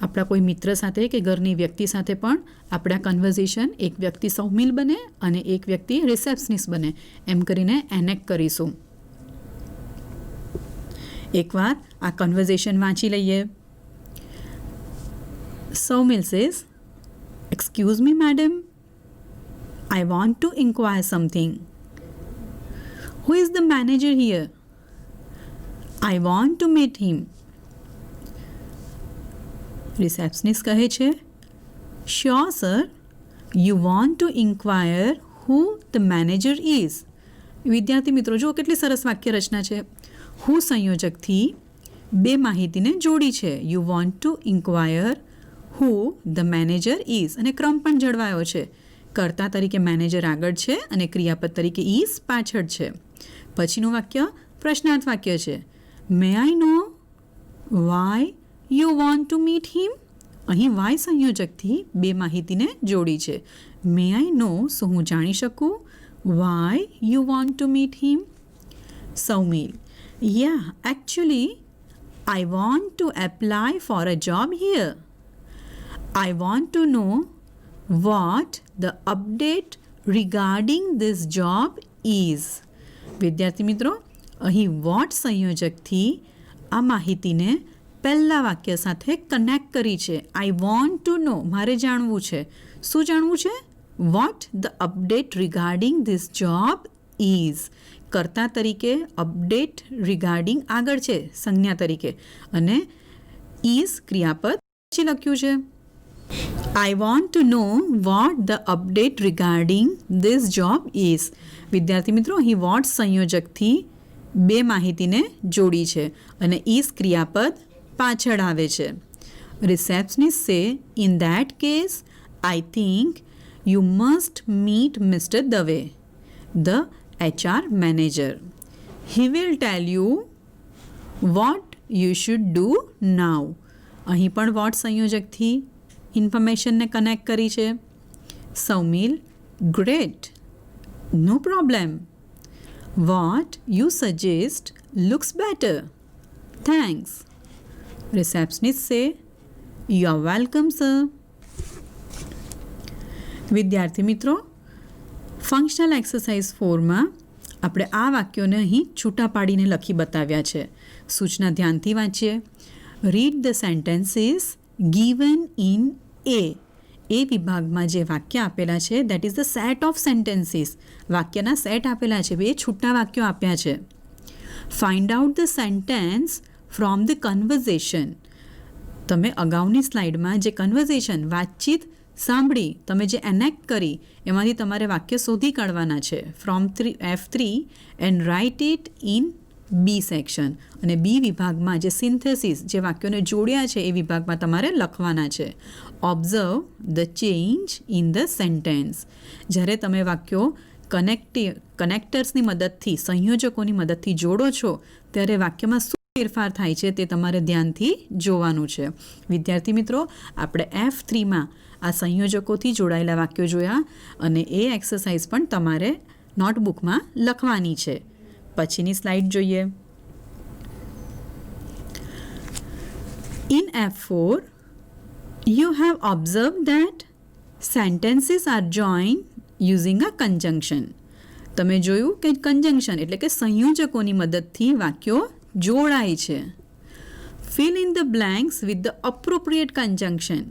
S2: આપણા કોઈ મિત્ર સાથે કે ઘરની વ્યક્તિ સાથે પણ આપણા કન્વર્ઝેશન એક વ્યક્તિ સૌમિલ બને અને એક વ્યક્તિ રિસેપ્શનિસ્ટ બને એમ કરીને એનેક્ટ કરીશું. એકવાર આ કન્વર્ઝેશન વાંચી લઈએ. Soumil says, "Excuse me, madam. I want to inquire something. Who is the manager here? I want to meet him." Receptionist કહે છે, "Sure, sir. You want to inquire who the manager is." વિદ્યાર્થી મિત્રો જુઓ કેટલી સરસ વાક્ય રચના છે. હું સંયોજકથી બે માહિતીને જોડી છે. You want two inquire who the manager is, અને ક્રમ પણ જળવાયો છે. કર્તા તરીકે મેનેજર આગળ છે અને ક્રિયાપદ તરીકે ઇઝ પાછળ છે. પછીનું વાક્ય પ્રશ્નાર્થ વાક્ય છે. May I know why you want to meet him. અહીં વાય સંયોજકથી બે માહિતીને જોડી છે. મે આઈ નો, શું હું જાણી શકું? Why you want to meet him? Soumil, yeah, actually, I want to apply for a job here. I want to know what the update regarding this job is. વિદ્યાર્થી મિત્રો, અહીં વોટ સંયોજકથી આ માહિતીને પહેલા વાક્ય સાથે કનેક્ટ કરી છે. I want to know, મારે જાણવું છે. શું જાણવું છે? What the update regarding this job is. કર્તા તરીકે અપડેટ રિગાર્ડિંગ આગળ છે સંજ્ઞા તરીકે, અને ઇઝ ક્રિયાપદ પછી લખ્યું છે. I want to know what the update regarding this job is. વિદ્યાર્થી મિત્રો, અહીં વોટ સંયોજકથી બે માહિતીને જોડી છે અને ઇઝ ક્રિયાપદ પાછળ આવે છે. રિસેપ્શનિસ્ટ સે, in that case, I think you must meet Mr. Dave, the HR manager. He will tell you what you should do now. અહીં પણ વોટ સંયોજકથી ઇન્ફોર્મેશનને કનેક્ટ કરી છે. Saumil, great, no problem. What you suggest looks better. Thanks. Receptionist say, you are welcome sir. વિદ્યાર્થી મિત્રો, functional exercise 4માં આપણે આ વાક્યોને અહીં છૂટા પાડીને લખી બતાવ્યા છે. સૂચના ધ્યાનથી વાંચીએ. Read the sentences given in A. A વિભાગમાં જે વાક્ય આપેલા છે that is the set of sentences. વાક્યના સેટ આપેલા છે, બે છૂટા વાક્યો આપ્યા છે. Find out the sentence from the conversation. તમે અગાઉની સ્લાઇડમાં જે કન્વર્ઝેશન વાતચીત સાંભળી, તમે જે એનેક્ટ કરી, એમાંથી તમારે વાક્ય શોધી કાઢવાના છે. From F3 and write it in B section. અને બી વિભાગમાં જે સિન્થેસિસ, જે વાક્યોને જોડ્યા છે એ વિભાગમાં તમારે લખવાના છે. Observe the change in the sentence. જ્યારે તમે વાક્યો કનેક્ટર્સની મદદથી, સંયોજકોની મદદથી જોડો છો, ત્યારે વાક્યમાં શું ફેરફાર થાય છે તે તમારે ધ્યાનથી જોવાનું છે. વિદ્યાર્થી મિત્રો, આપણે F3માં આ સંયોજકોથી જોડાયેલા વાક્યો જોયા અને એ એક્સરસાઇઝ પણ તમારે નોટબુકમાં લખવાની છે. પછીની સ્લાઇડ જોઈએ. In F4 you have observed that sentences are joined using a conjunction. તમે જોયું કે કન્જંક્શન એટલે કે સંયોજકોની મદદથી વાક્યો જોડાય છે. fill in the blanks with the appropriate conjunction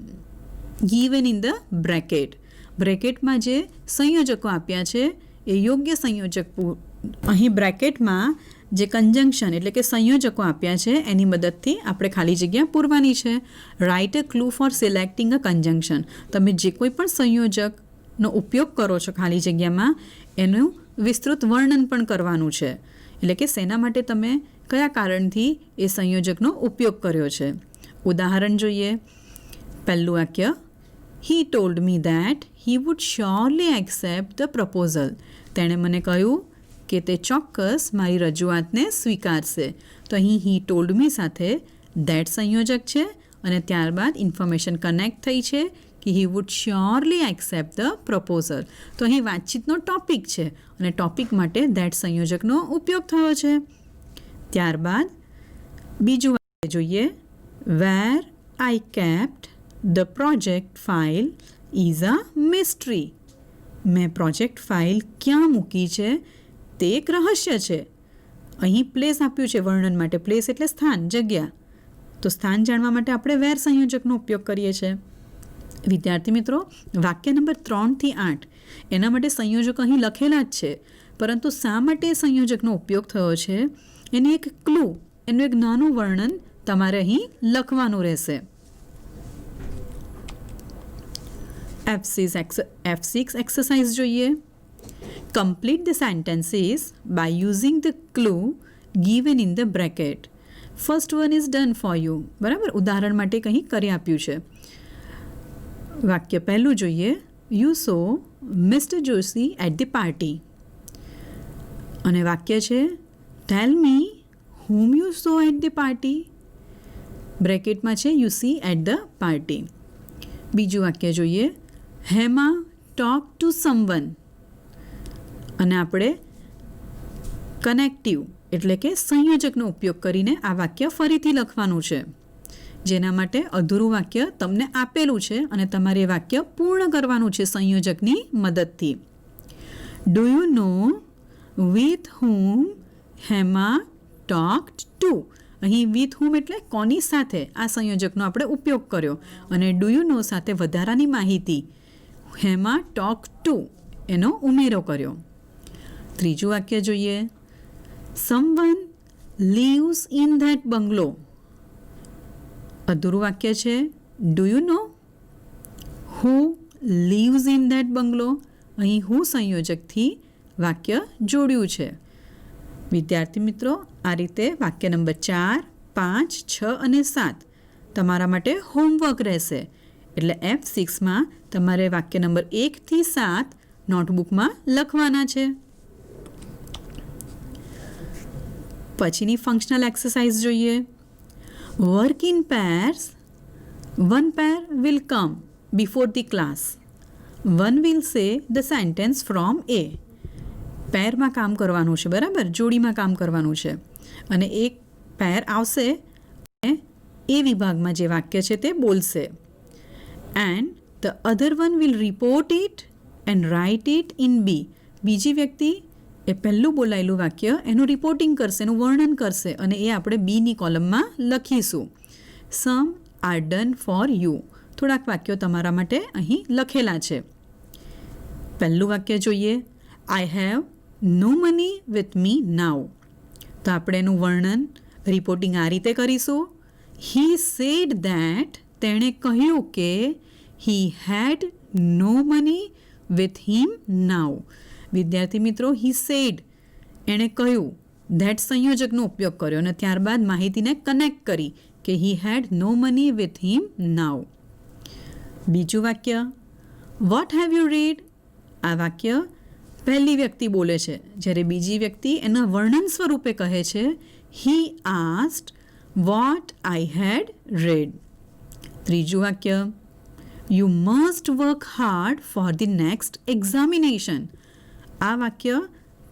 S2: given in the bracket. બ્રેકેટમાં જે સંયોજકો આપ્યા છે એ યોગ્ય સંયોજક. અહીં બ્રેકેટમાં જે કન્જંક્શન એટલે કે સંયોજકો આપ્યા છે એની મદદથી આપણે ખાલી જગ્યા પૂરવાની છે. Write a clue for selecting a conjunction. તમે જે કોઈ પણ સંયોજકનો ઉપયોગ કરો છો ખાલી જગ્યામાં, એનું વિસ્તૃત વર્ણન પણ કરવાનું છે. એટલે કે શેના માટે તમે કયા કારણથી એ સંયોજકનો ઉપયોગ કર્યો છે. ઉદાહરણ જોઈએ. પહેલું વાક્ય, હી told me that he would surely accept the proposal. તેણે મને કહ્યું કે તે ચોક્કસ મારી રજૂઆતને સ્વીકારશે. તો અહીં હી ટોલ્ડ મી સાથે ધેટ સંયોજક છે અને ત્યારબાદ ઇન્ફોર્મેશન કનેક્ટ થઈ છે કે he would surely accept the proposal. તો અહીં વાતચીતનો ટોપિક છે અને ટોપિક માટે ધેટ સંયોજકનો ઉપયોગ થયો છે. ત્યારબાદ બીજું વાક્ય જોઈએ. Where I kept the project file is a mystery. મેં પ્રોજેક્ટ ફાઇલ ક્યાં મૂકી છે તે એક રહસ્ય છે. અહીં પ્લેસ આપ્યું છે વર્ણન માટે. પ્લેસ એટલે સ્થાન, જગ્યા. તો સ્થાન જાણવા માટે આપણે વેર સંયોજકનો ઉપયોગ કરીએ છીએ. વિદ્યાર્થી મિત્રો, વાક્ય નંબર 3 થી 8 એના માટે સંયોજક અહીં લખેલા જ છે, પરંતુ શા માટે સંયોજકનો ઉપયોગ થયો છે એની એક ક્લુ, એનું એક નાનું વર્ણન તમારે અહીં લખવાનું રહેશે. F6 એક્સરસાઇઝ જોઈએ. Complete the sentences by using the clue given in the bracket. First one is done for you. બરાબર, ઉદાહરણ માટે કંઈ કરી આપ્યું છે. વાક્ય પહેલું જોઈએ. You saw Mr Joshi at the party. અને વાક્ય છે ટેલ મી whom you saw at the party. બ્રેકેટમાં છે you see at the party. બીજું વાક્ય જોઈએ. Hema talk to someone. અને આપણે કનેક્ટિવ એટલે કે સંયોજકનો ઉપયોગ કરીને આ વાક્ય ફરીથી લખવાનું છે, જેના માટે અધૂરું વાક્ય તમને આપેલું છે અને તમારે એ વાક્ય પૂર્ણ કરવાનું છે સંયોજકની મદદથી. Do you know with whom Hema talked to. અહીં વિથ whom એટલે કોની સાથે, આ સંયોજકનો આપણે ઉપયોગ કર્યો. અને ડુ યુ નો સાથે વધારાની માહિતી હેમા ટોક ટુ એનો ઉમેરો કર્યો. ત્રીજું વાક્ય જોઈએ. Someone lives in that bungalow. અધૂરું વાક્ય છે do you know who lives in that bungalow. અહીં હું સંયોજકથી વાક્ય જોડ્યું છે. વિદ્યાર્થી મિત્રો, આ રીતે વાક્ય નંબર 4, 5, 6 અને 7 તમારા માટે હોમવર્ક રહેશે. એટલે F6માં તમારે વાક્ય નંબર 1 થી 7 નોટબુકમાં લખવાના છે. પછીની ફંક્શનલ એક્સરસાઇઝ જોઈએ. Work in pairs. One pair will come before the class. One will say the sentence from A. પેરમાં કામ કરવાનું છે, બરાબર, જોડીમાં કામ કરવાનું છે. અને એક પેર આવશે અને એ વિભાગમાં જે વાક્ય છે તે બોલશે. And the other one will report it and write it in B. બીજી વ્યક્તિ એ પહેલું બોલાયેલું વાક્ય એનું રિપોર્ટિંગ કરશે, એનું વર્ણન કરશે અને એ આપણે બીની કોલમમાં લખીશું. સમ આર ડન ફોર યુ. થોડાક વાક્યો તમારા માટે અહીં લખેલા છે. પહેલું વાક્ય જોઈએ. I have no money with me now. તો આપણે એનું વર્ણન રિપોર્ટિંગ આ રીતે કરીશું. He said that. તેણે કહ્યું કે હી હેડ નો મની વિથ હિમ નાઉ. વિદ્યાર્થી મિત્રો, હી સેડ એણે કહ્યું, ધેટ સંયોજકનો ઉપયોગ કર્યો અને ત્યારબાદ માહિતીને કનેક્ટ કરી કે હી હેડ નો મની વિથ હિમ નાઉ. બીજું વાક્ય. What have you read. આ વાક્ય પહેલી વ્યક્તિ બોલે છે, જ્યારે બીજી વ્યક્તિ એના વર્ણન સ્વરૂપે કહે છે he asked what I had read. ત્રીજું વાક્ય. You must work hard for the next examination. આ વાક્ય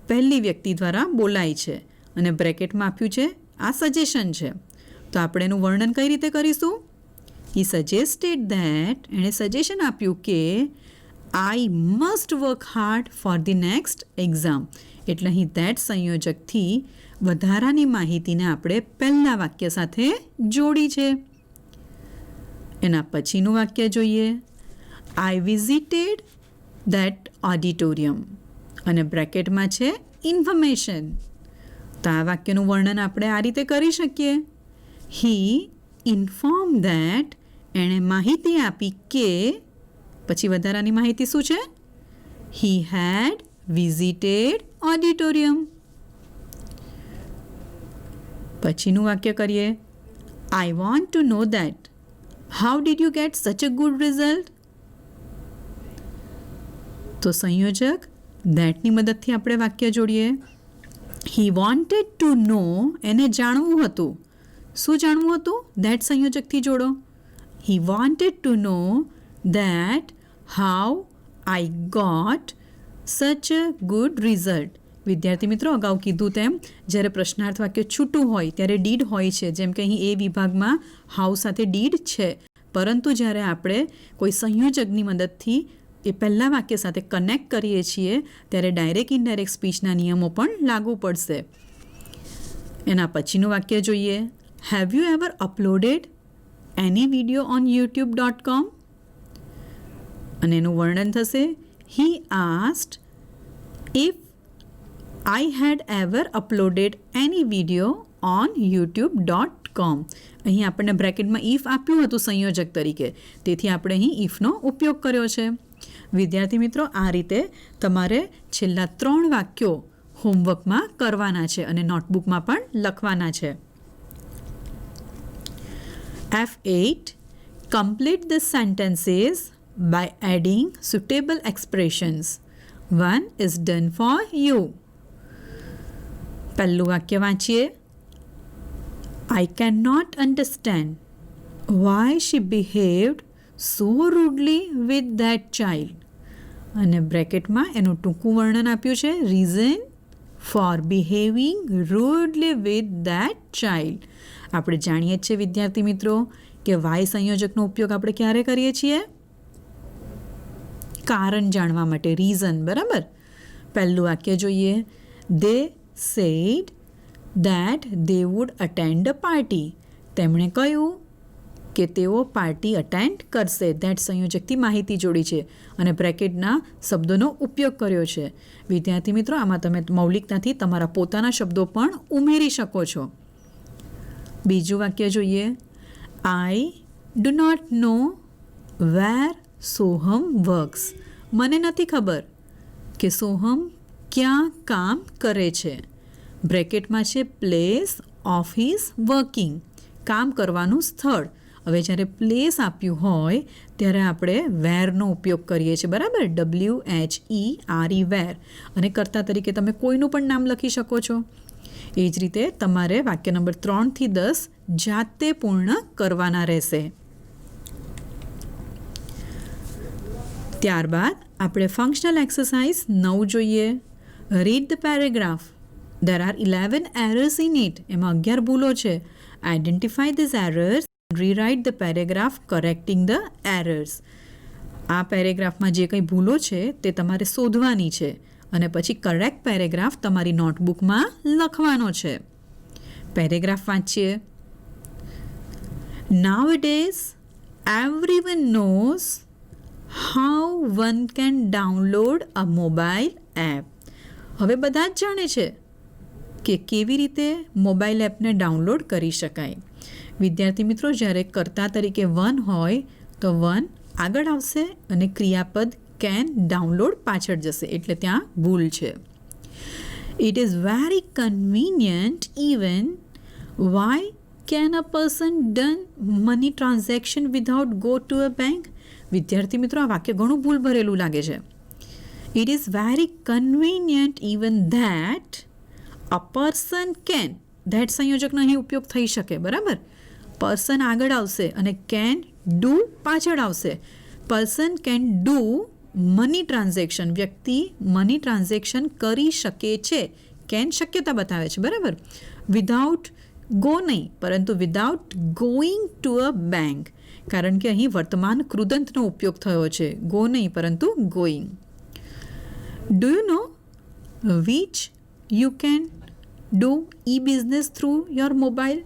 S2: પહેલી વ્યક્તિ દ્વારા બોલાય છે અને બ્રેકેટમાં આપ્યું છે આ સજેશન છે. તો આપણે એનું વર્ણન કઈ રીતે કરીશું? હી સજેસ્ટેડ ધેટ. એણે સજેશન આપ્યું કે I must work hard for the next exam. એટલે અહીં ધેટ સંયોજકથી વધારાની માહિતીને આપણે પહેલા વાક્ય સાથે જોડી છે. એના પછીનું વાક્ય જોઈએ. I visited that auditorium. અને બ્રેકેટમાં છે ઇન્ફોર્મેશન. તો આ વાક્યનું વર્ણન આપણે આ રીતે કરી શકીએ. He inform that. એણે માહિતી આપી કે, પછી વધારાની માહિતી શું છે? He had visited auditorium. પછીનું વાક્ય કરીએ. I want to know that how did you get such a good result. તો સંયોજક ધેટની મદદથી આપણે વાક્ય જોડીએ. He wanted to know. એને જાણવું હતું. શું જાણવું હતું? ધેટ સંયોજકથી જોડો. He wanted to know that how I got such a good result. વિદ્યાર્થી મિત્રો, અગાઉ કીધું તેમ જ્યારે પ્રશ્નાર્થ વાક્ય છૂટું હોય ત્યારે ડીડ હોય છે, જેમ કે અહીં એ વિભાગમાં હાઉ સાથે ડીડ છે. પરંતુ જ્યારે આપણે કોઈ સંયોજકની મદદથી એ પહેલાં વાક્ય સાથે કનેક્ટ કરીએ છીએ ત્યારે ડાયરેક્ટ ઇનડાયરેક્ટ સ્પીચના નિયમો પણ લાગુ પડશે. એના પછીનું વાક્ય જોઈએ. Have you ever uploaded any video on youtube.com. અને એનું વર્ણન થશે he asked if I had ever uploaded any video on youtube.com. અહીં આપણને બ્રેકેટમાં ઇફ આપ્યું હતું સંયોજક તરીકે, તેથી આપણે અહીં ઇફનો ઉપયોગ કર્યો છે. વિદ્યાર્થી મિત્રો, આ રીતે તમારે છેલ્લા 3 વાક્યો હોમવર્કમાં કરવાના છે અને નોટબુકમાં પણ લખવાના છે. F8. Complete the sentences by adding suitable expressions. 1 is done for you. પહેલું વાક્ય વાંચીએ. I cannot understand why she behaved so rudely with that child. અને બ્રેકેટમાં એનું ટૂંકું વર્ણન આપ્યું છે, reason for behaving rudely with that child. આપણે જાણીએ છીએ વિદ્યાર્થી મિત્રો કે વાય સંયોજકનો ઉપયોગ આપણે ક્યારે કરીએ છીએ? કારણ જાણવા માટે, રીઝન. બરાબર. પહેલું વાક્ય જોઈએ. They said that they would attend a party. તેમણે કહ્યું કે તેઓ પાર્ટી અટેન્ડ કરશે. ધેટ સંયોજકથી માહિતી જોડી છે અને બ્રેકેટના શબ્દોનો ઉપયોગ કર્યો છે. વિદ્યાર્થી મિત્રો, આમાં તમે મૌલિકતાથી તમારા પોતાના શબ્દો પણ ઉમેરી શકો છો. બીજું વાક્ય જોઈએ. I do not know where Soham works. મને નથી ખબર કે સોહમ ક્યાં કામ કરે છે. બ્રેકેટમાં છે પ્લેસ ઓફ હિઝ વર્કિંગ, કામ કરવાનું સ્થળ. હવે જ્યારે પ્લેસ આપ્યું હોય ત્યારે આપણે વેરનો ઉપયોગ કરીએ છીએ. બરાબર. WHERE વેર. અને કર્તા તરીકે તમે કોઈનું પણ નામ લખી શકો છો. એ જ રીતે તમારે વાક્ય નંબર 3 થી 10 જાતે પૂર્ણ કરવાના રહેશે. ત્યારબાદ આપણે ફંક્શનલ એક્સરસાઇઝ 9 જોઈએ. Read the paragraph. There are 11 errors in it. એમાં 11 ભૂલો છે. Identify these errors. Rewrite the paragraph correcting the errors. આ પેરેગ્રાફમાં જે કંઈ ભૂલો છે તે તમારે શોધવાની છે અને પછી કરેક્ટ પેરેગ્રાફ તમારી નોટબુકમાં લખવાનો છે. પેરેગ્રાફ વાંચીએ. Nowadays, everyone knows how one can download a mobile app. હવે બધા જ જાણે છે કે કેવી રીતે મોબાઈલ એપને ડાઉનલોડ કરી શકાય. વિદ્યાર્થી મિત્રો, જ્યારે કર્તા તરીકે વન હોય તો વન આગળ આવશે અને ક્રિયાપદ કેન ડાઉનલોડ પાછળ જશે, એટલે ત્યાં ભૂલ છે. It is very convenient even why can a person done money transaction without go to a bank. વિદ્યાર્થી મિત્રો, આ વાક્ય ઘણું ભૂલ ભરેલું લાગે છે. It is very convenient even that a person can. That સંયોજકનો અહીં ઉપયોગ થઈ શકે. બરાબર. પર્સન આગળ આવશે અને કેન ડુ પાછળ આવશે. Person can do money transaction. વ્યક્તિ મની ટ્રાન્ઝેક્શન કરી શકે છે. કેન શક્યતા બતાવે છે. બરાબર. વિધાઉટ ગો નહીં, પરંતુ without going to a bank, કારણ કે અહીં વર્તમાન કૃદંતનો ઉપયોગ થયો છે. ગો નહીં, પરંતુ going. Do you know which you can do e-business through your mobile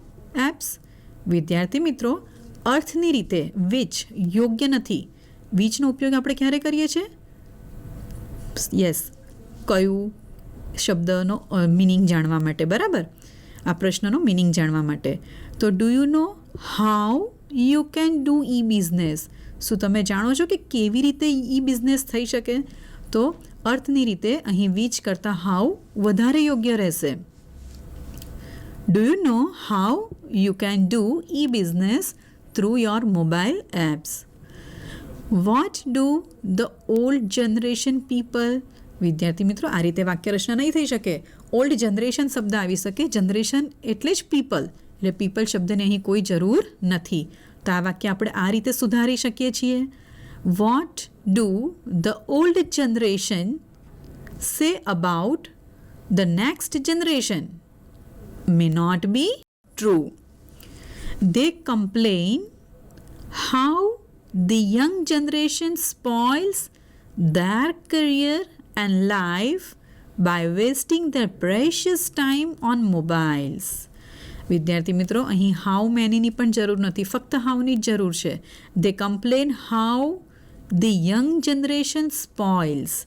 S2: apps. વિદ્યાર્થી મિત્રો, અર્થની રીતે વિચ યોગ્ય નથી. વિચનો ઉપયોગ આપણે ક્યારે કરીએ છીએ? યસ, કયું શબ્દનો મિનિંગ જાણવા માટે. બરાબર. આ પ્રશ્નનો મિનિંગ જાણવા માટે. તો do you know how you can do e-business. શું તમે જાણો છો કે કેવી રીતે ઈ-બિઝનેસ થઈ શકે? તો અર્થની રીતે અહીં વિચ કરતાં હાઉ વધારે યોગ્ય રહેશે. Do you know how you can do e-business through your mobile apps? What do the old generation people? વિદ્યાર્થી મિત્રો, આ રીતે વાક્ય રચના નહીં થઈ શકે. ઓલ્ડ જનરેશન શબ્દ આવી શકે. જનરેશન એટલે જ પીપલ, એટલે પીપલ શબ્દને અહીં કોઈ જરૂર નથી. તો આ વાક્ય આપણે આ રીતે સુધારી શકીએ છીએ. What do the old generation say about the next generation? May not be true. They complain how the young generation spoils their career and life by wasting their precious time on mobiles. વિદ્યાર્થી મિત્રો, અહીં how મેનીની પણ જરૂર નથી, ફક્ત હાઉની જ જરૂર છે. They complain how the young generation spoils.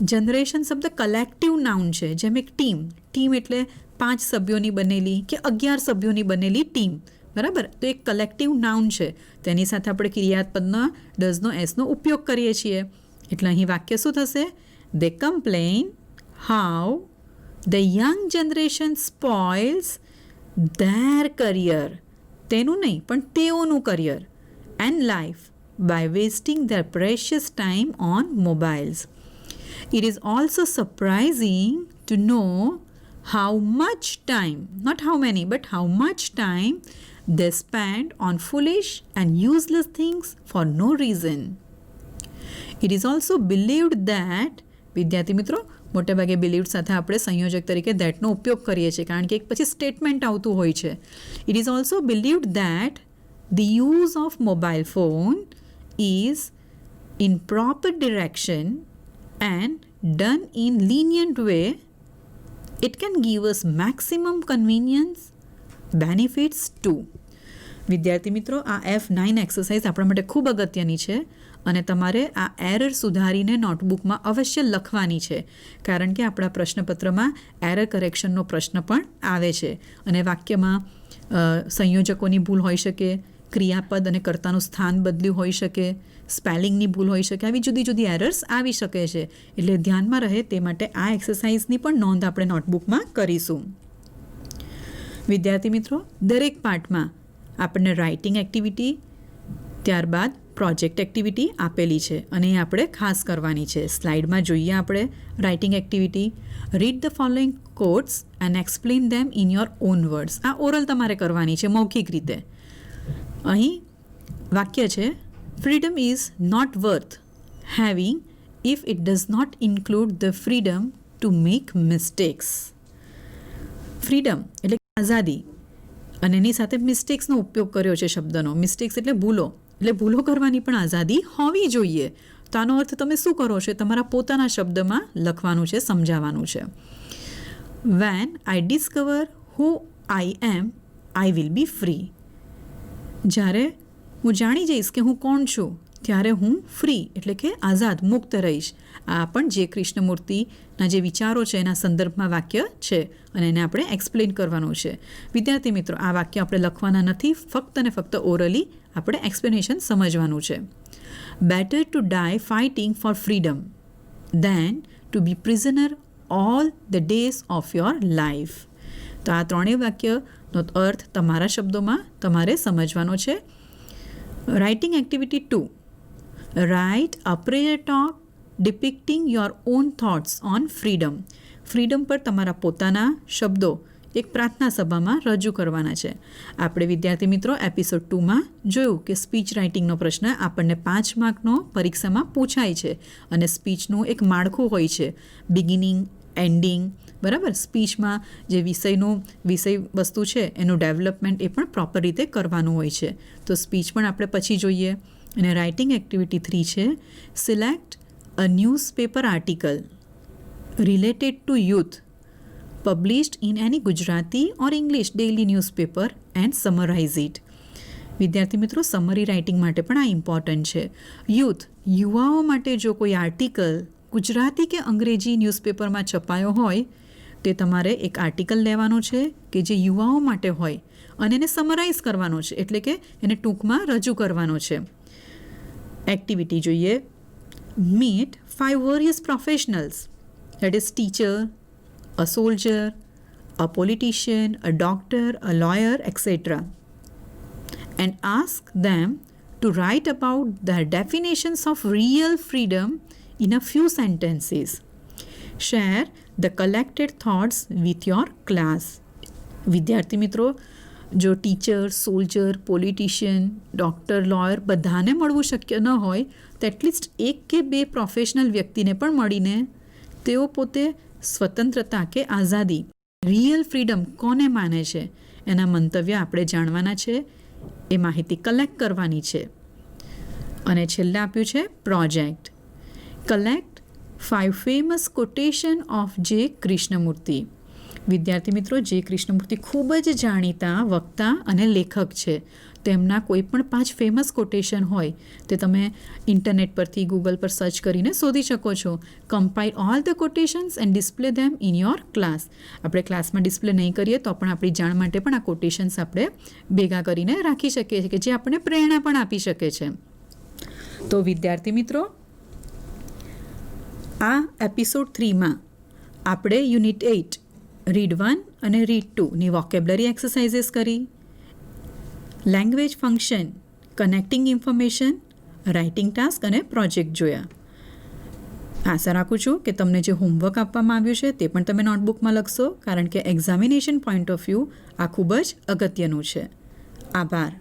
S2: Generation શબ્દ કલેક્ટિવ નાઉન છે, જેમ એક ટીમ એટલે 5 સભ્યોની બનેલી કે 11 સભ્યોની બનેલી ટીમ, બરાબર? તો એક કલેક્ટિવ નાઉન છે, તેની સાથે આપણે ક્રિયાપદનો ડઝનો એસનો ઉપયોગ કરીએ છીએ. એટલે અહીં વાક્ય શું થશે? They complain how the young generation spoils their career. તેનું નહીં પણ તેઓનું career and life by wasting their precious time on mobiles. It is also surprising to know how much time, not how many, but how much time they spend on foolish and useless things for no reason. It is also believed that, વિદ્યાર્થી મિત્રો મોટેભાગે believed સાથે આપણે સંયોજક તરીકે thatનો ઉપયોગ કરીએ છીએ, કારણ કે એક પછી સ્ટેટમેન્ટ આવતું હોય છે. It is also believed that the use of mobile phone is in proper direction and done in lenient way, it can give us maximum convenience, benefits too. વિદ્યાર્થી મિત્રો, આ F9 એક્સરસાઇઝ આપણા માટે ખૂબ અગત્યની છે અને તમારે આ એરર સુધારીને નોટબુકમાં અવશ્ય લખવાની છે, કારણ કે આપણા પ્રશ્નપત્રમાં એરર કરેક્શનનો પ્રશ્ન પણ આવે છે અને વાક્યમાં સંયોજકોની ભૂલ હોઈ શકે, ક્રિયાપદ અને કર્તાનું સ્થાન બદલ્યું હોઈ શકે, સ્પેલિંગની ભૂલ હોઈ શકે, આવી જુદી જુદી એરર્સ આવી શકે છે. એટલે ધ્યાનમાં રહે તે માટે આ એક્સરસાઇઝની પણ નોંધ આપણે નોટબુકમાં કરીશું. વિદ્યાર્થી મિત્રો, દરેક પાઠમાં આપણને રાઇટિંગ એક્ટિવિટી, ત્યારબાદ પ્રોજેક્ટ એક્ટિવિટી આપેલી છે અને એ આપણે ખાસ કરવાની છે. સ્લાઇડમાં જોઈએ આપણે writing activity. Read the following quotes and explain them in your own words. આ ઓરલ તમારે કરવાની છે મૌખિક રીતે. અહીં વાક્ય છે, freedom is not worth having if it does not include the freedom to make mistakes. Freedom એટલે આઝાદી અને એની સાથે મિસ્ટેક્સનો ઉપયોગ કર્યો છે શબ્દનો. મિસ્ટેક્સ એટલે ભૂલો, એટલે ભૂલો કરવાની પણ આઝાદી હોવી જોઈએ. તો આનો અર્થ તમે શું કરો છો? તમારા પોતાના શબ્દમાં લખવાનું છે, સમજાવવાનું છે. When I discover who I am I will be free. જ્યારે હું જાણી જઈશ કે હું કોણ છું, ત્યારે હું ફ્રી એટલે કે આઝાદ, મુક્ત રહીશ. આ પણ જે કૃષ્ણમૂર્તિના જે વિચારો છે એના સંદર્ભમાં વાક્ય છે અને એને આપણે એક્સપ્લેન કરવાનું છે. વિદ્યાર્થી મિત્રો, આ વાક્ય આપણે લખવાના નથી, ફક્ત ને ફક્ત ઓરલી આપણે એક્સપ્લેનેશન સમજવાનું છે. Better to die fighting for freedom than to be prisoner all the days of your life. તો આ ત્રણેય વાક્યનો અર્થ તમારા શબ્દોમાં તમારે સમજવાનો છે. Writing activity 2. Write a prayer talk depicting your own thoughts on freedom. Freedom પર તમારા પોતાના શબ્દો એક પ્રાર્થના સભામાં રજૂ કરવાના છે. આપણે વિદ્યાર્થી મિત્રો એપિસોડ 2માં જોયું કે સ્પીચ રાઇટિંગનો પ્રશ્ન આપણને 5 માર્કનો પરીક્ષામાં પૂછાય છે અને સ્પીચનું એક માળખું હોય છે, બિગિનિંગ, એન્ડિંગ, બરાબર? સ્પીચમાં જે વિષય વસ્તુ છે એનું ડેવલપમેન્ટ એ પણ પ્રોપર રીતે કરવાનું હોય છે. તો સ્પીચ પણ આપણે પછી જોઈએ. અને રાઇટિંગ એક્ટિવિટી 3 છે, select a newspaper article related to youth published in any Gujarati or English daily newspaper and summarize it. વિદ્યાર્થી મિત્રો, સમરી રાઇટિંગ માટે પણ આ ઇમ્પોર્ટન્ટ છે. યુવાઓ માટે જો કોઈ આર્ટિકલ ગુજરાતી કે અંગ્રેજી ન્યૂઝપેપરમાં છપાયો હોય તે તમારે એક આર્ટિકલ લેવાનો છે કે જે યુવાઓ માટે હોય અને એને સમરાઇઝ કરવાનો છે, એટલે કે એને ટૂંકમાં રજૂ કરવાનો છે. એક્ટિવિટી જોઈએ. Meet 5 various professionals, that is teacher, a soldier, a politician, a doctor, a lawyer, etc. and ask them to write about their definitions of real freedom in a few sentences. Share the collected thoughts with your class. વિદ્યાર્થી મિત્રો, જો teacher, soldier, politician, doctor, lawyer બધાને મળવું શક્ય ન હોય તો at least 1 કે 2 પ્રોફેશનલ વ્યક્તિને પણ મળીને તેઓ પોતે સ્વતંત્રતા કે આઝાદી, રિયલ ફ્રીડમ કોને માને છે એના મંતવ્ય આપણે જાણવાના છે, એ માહિતી કલેક્ટ કરવાની છે. અને છેલ્લે આપ્યું છે project. Collect 5 famous quotation of J. Krishnamurti. વિદ્યાર્થી મિત્રો, જે કૃષ્ણમૂર્તિ ખૂબ જ જાણીતા વક્તા અને લેખક છે, તેમના કોઈ પણ 5 ફેમસ કોટેશન હોય તે તમે ઇન્ટરનેટ પરથી ગૂગલ પર સર્ચ કરીને શોધી શકો છો. Compile all the quotations and display them in your class. આપણે ક્લાસમાં ડિસ્પ્લે નહીં કરીએ તો પણ આપણી જાણ માટે પણ આ કોટેશન્સ આપણે ભેગા કરીને રાખી શકીએ છીએ, કે જે આપણને પ્રેરણા પણ આપી શકે છે. તો વિદ્યાર્થી મિત્રો, આ એપિસોડ 3માં આપણે યુનિટ 8 રીડ 1 અને રીડ 2ની વોકેબ્લરી એક્સરસાઇઝીસ કરી, language function, connecting information, writing task અને પ્રોજેક્ટ જોયા. આશા રાખું છું કે તમને જે હોમવર્ક આપવામાં આવ્યું છે તે પણ તમે નોટબુકમાં લખશો, કારણ કે એક્ઝામિનેશન પોઈન્ટ ઓફ વ્યૂ આ ખૂબ જ અગત્યનું છે. આભાર.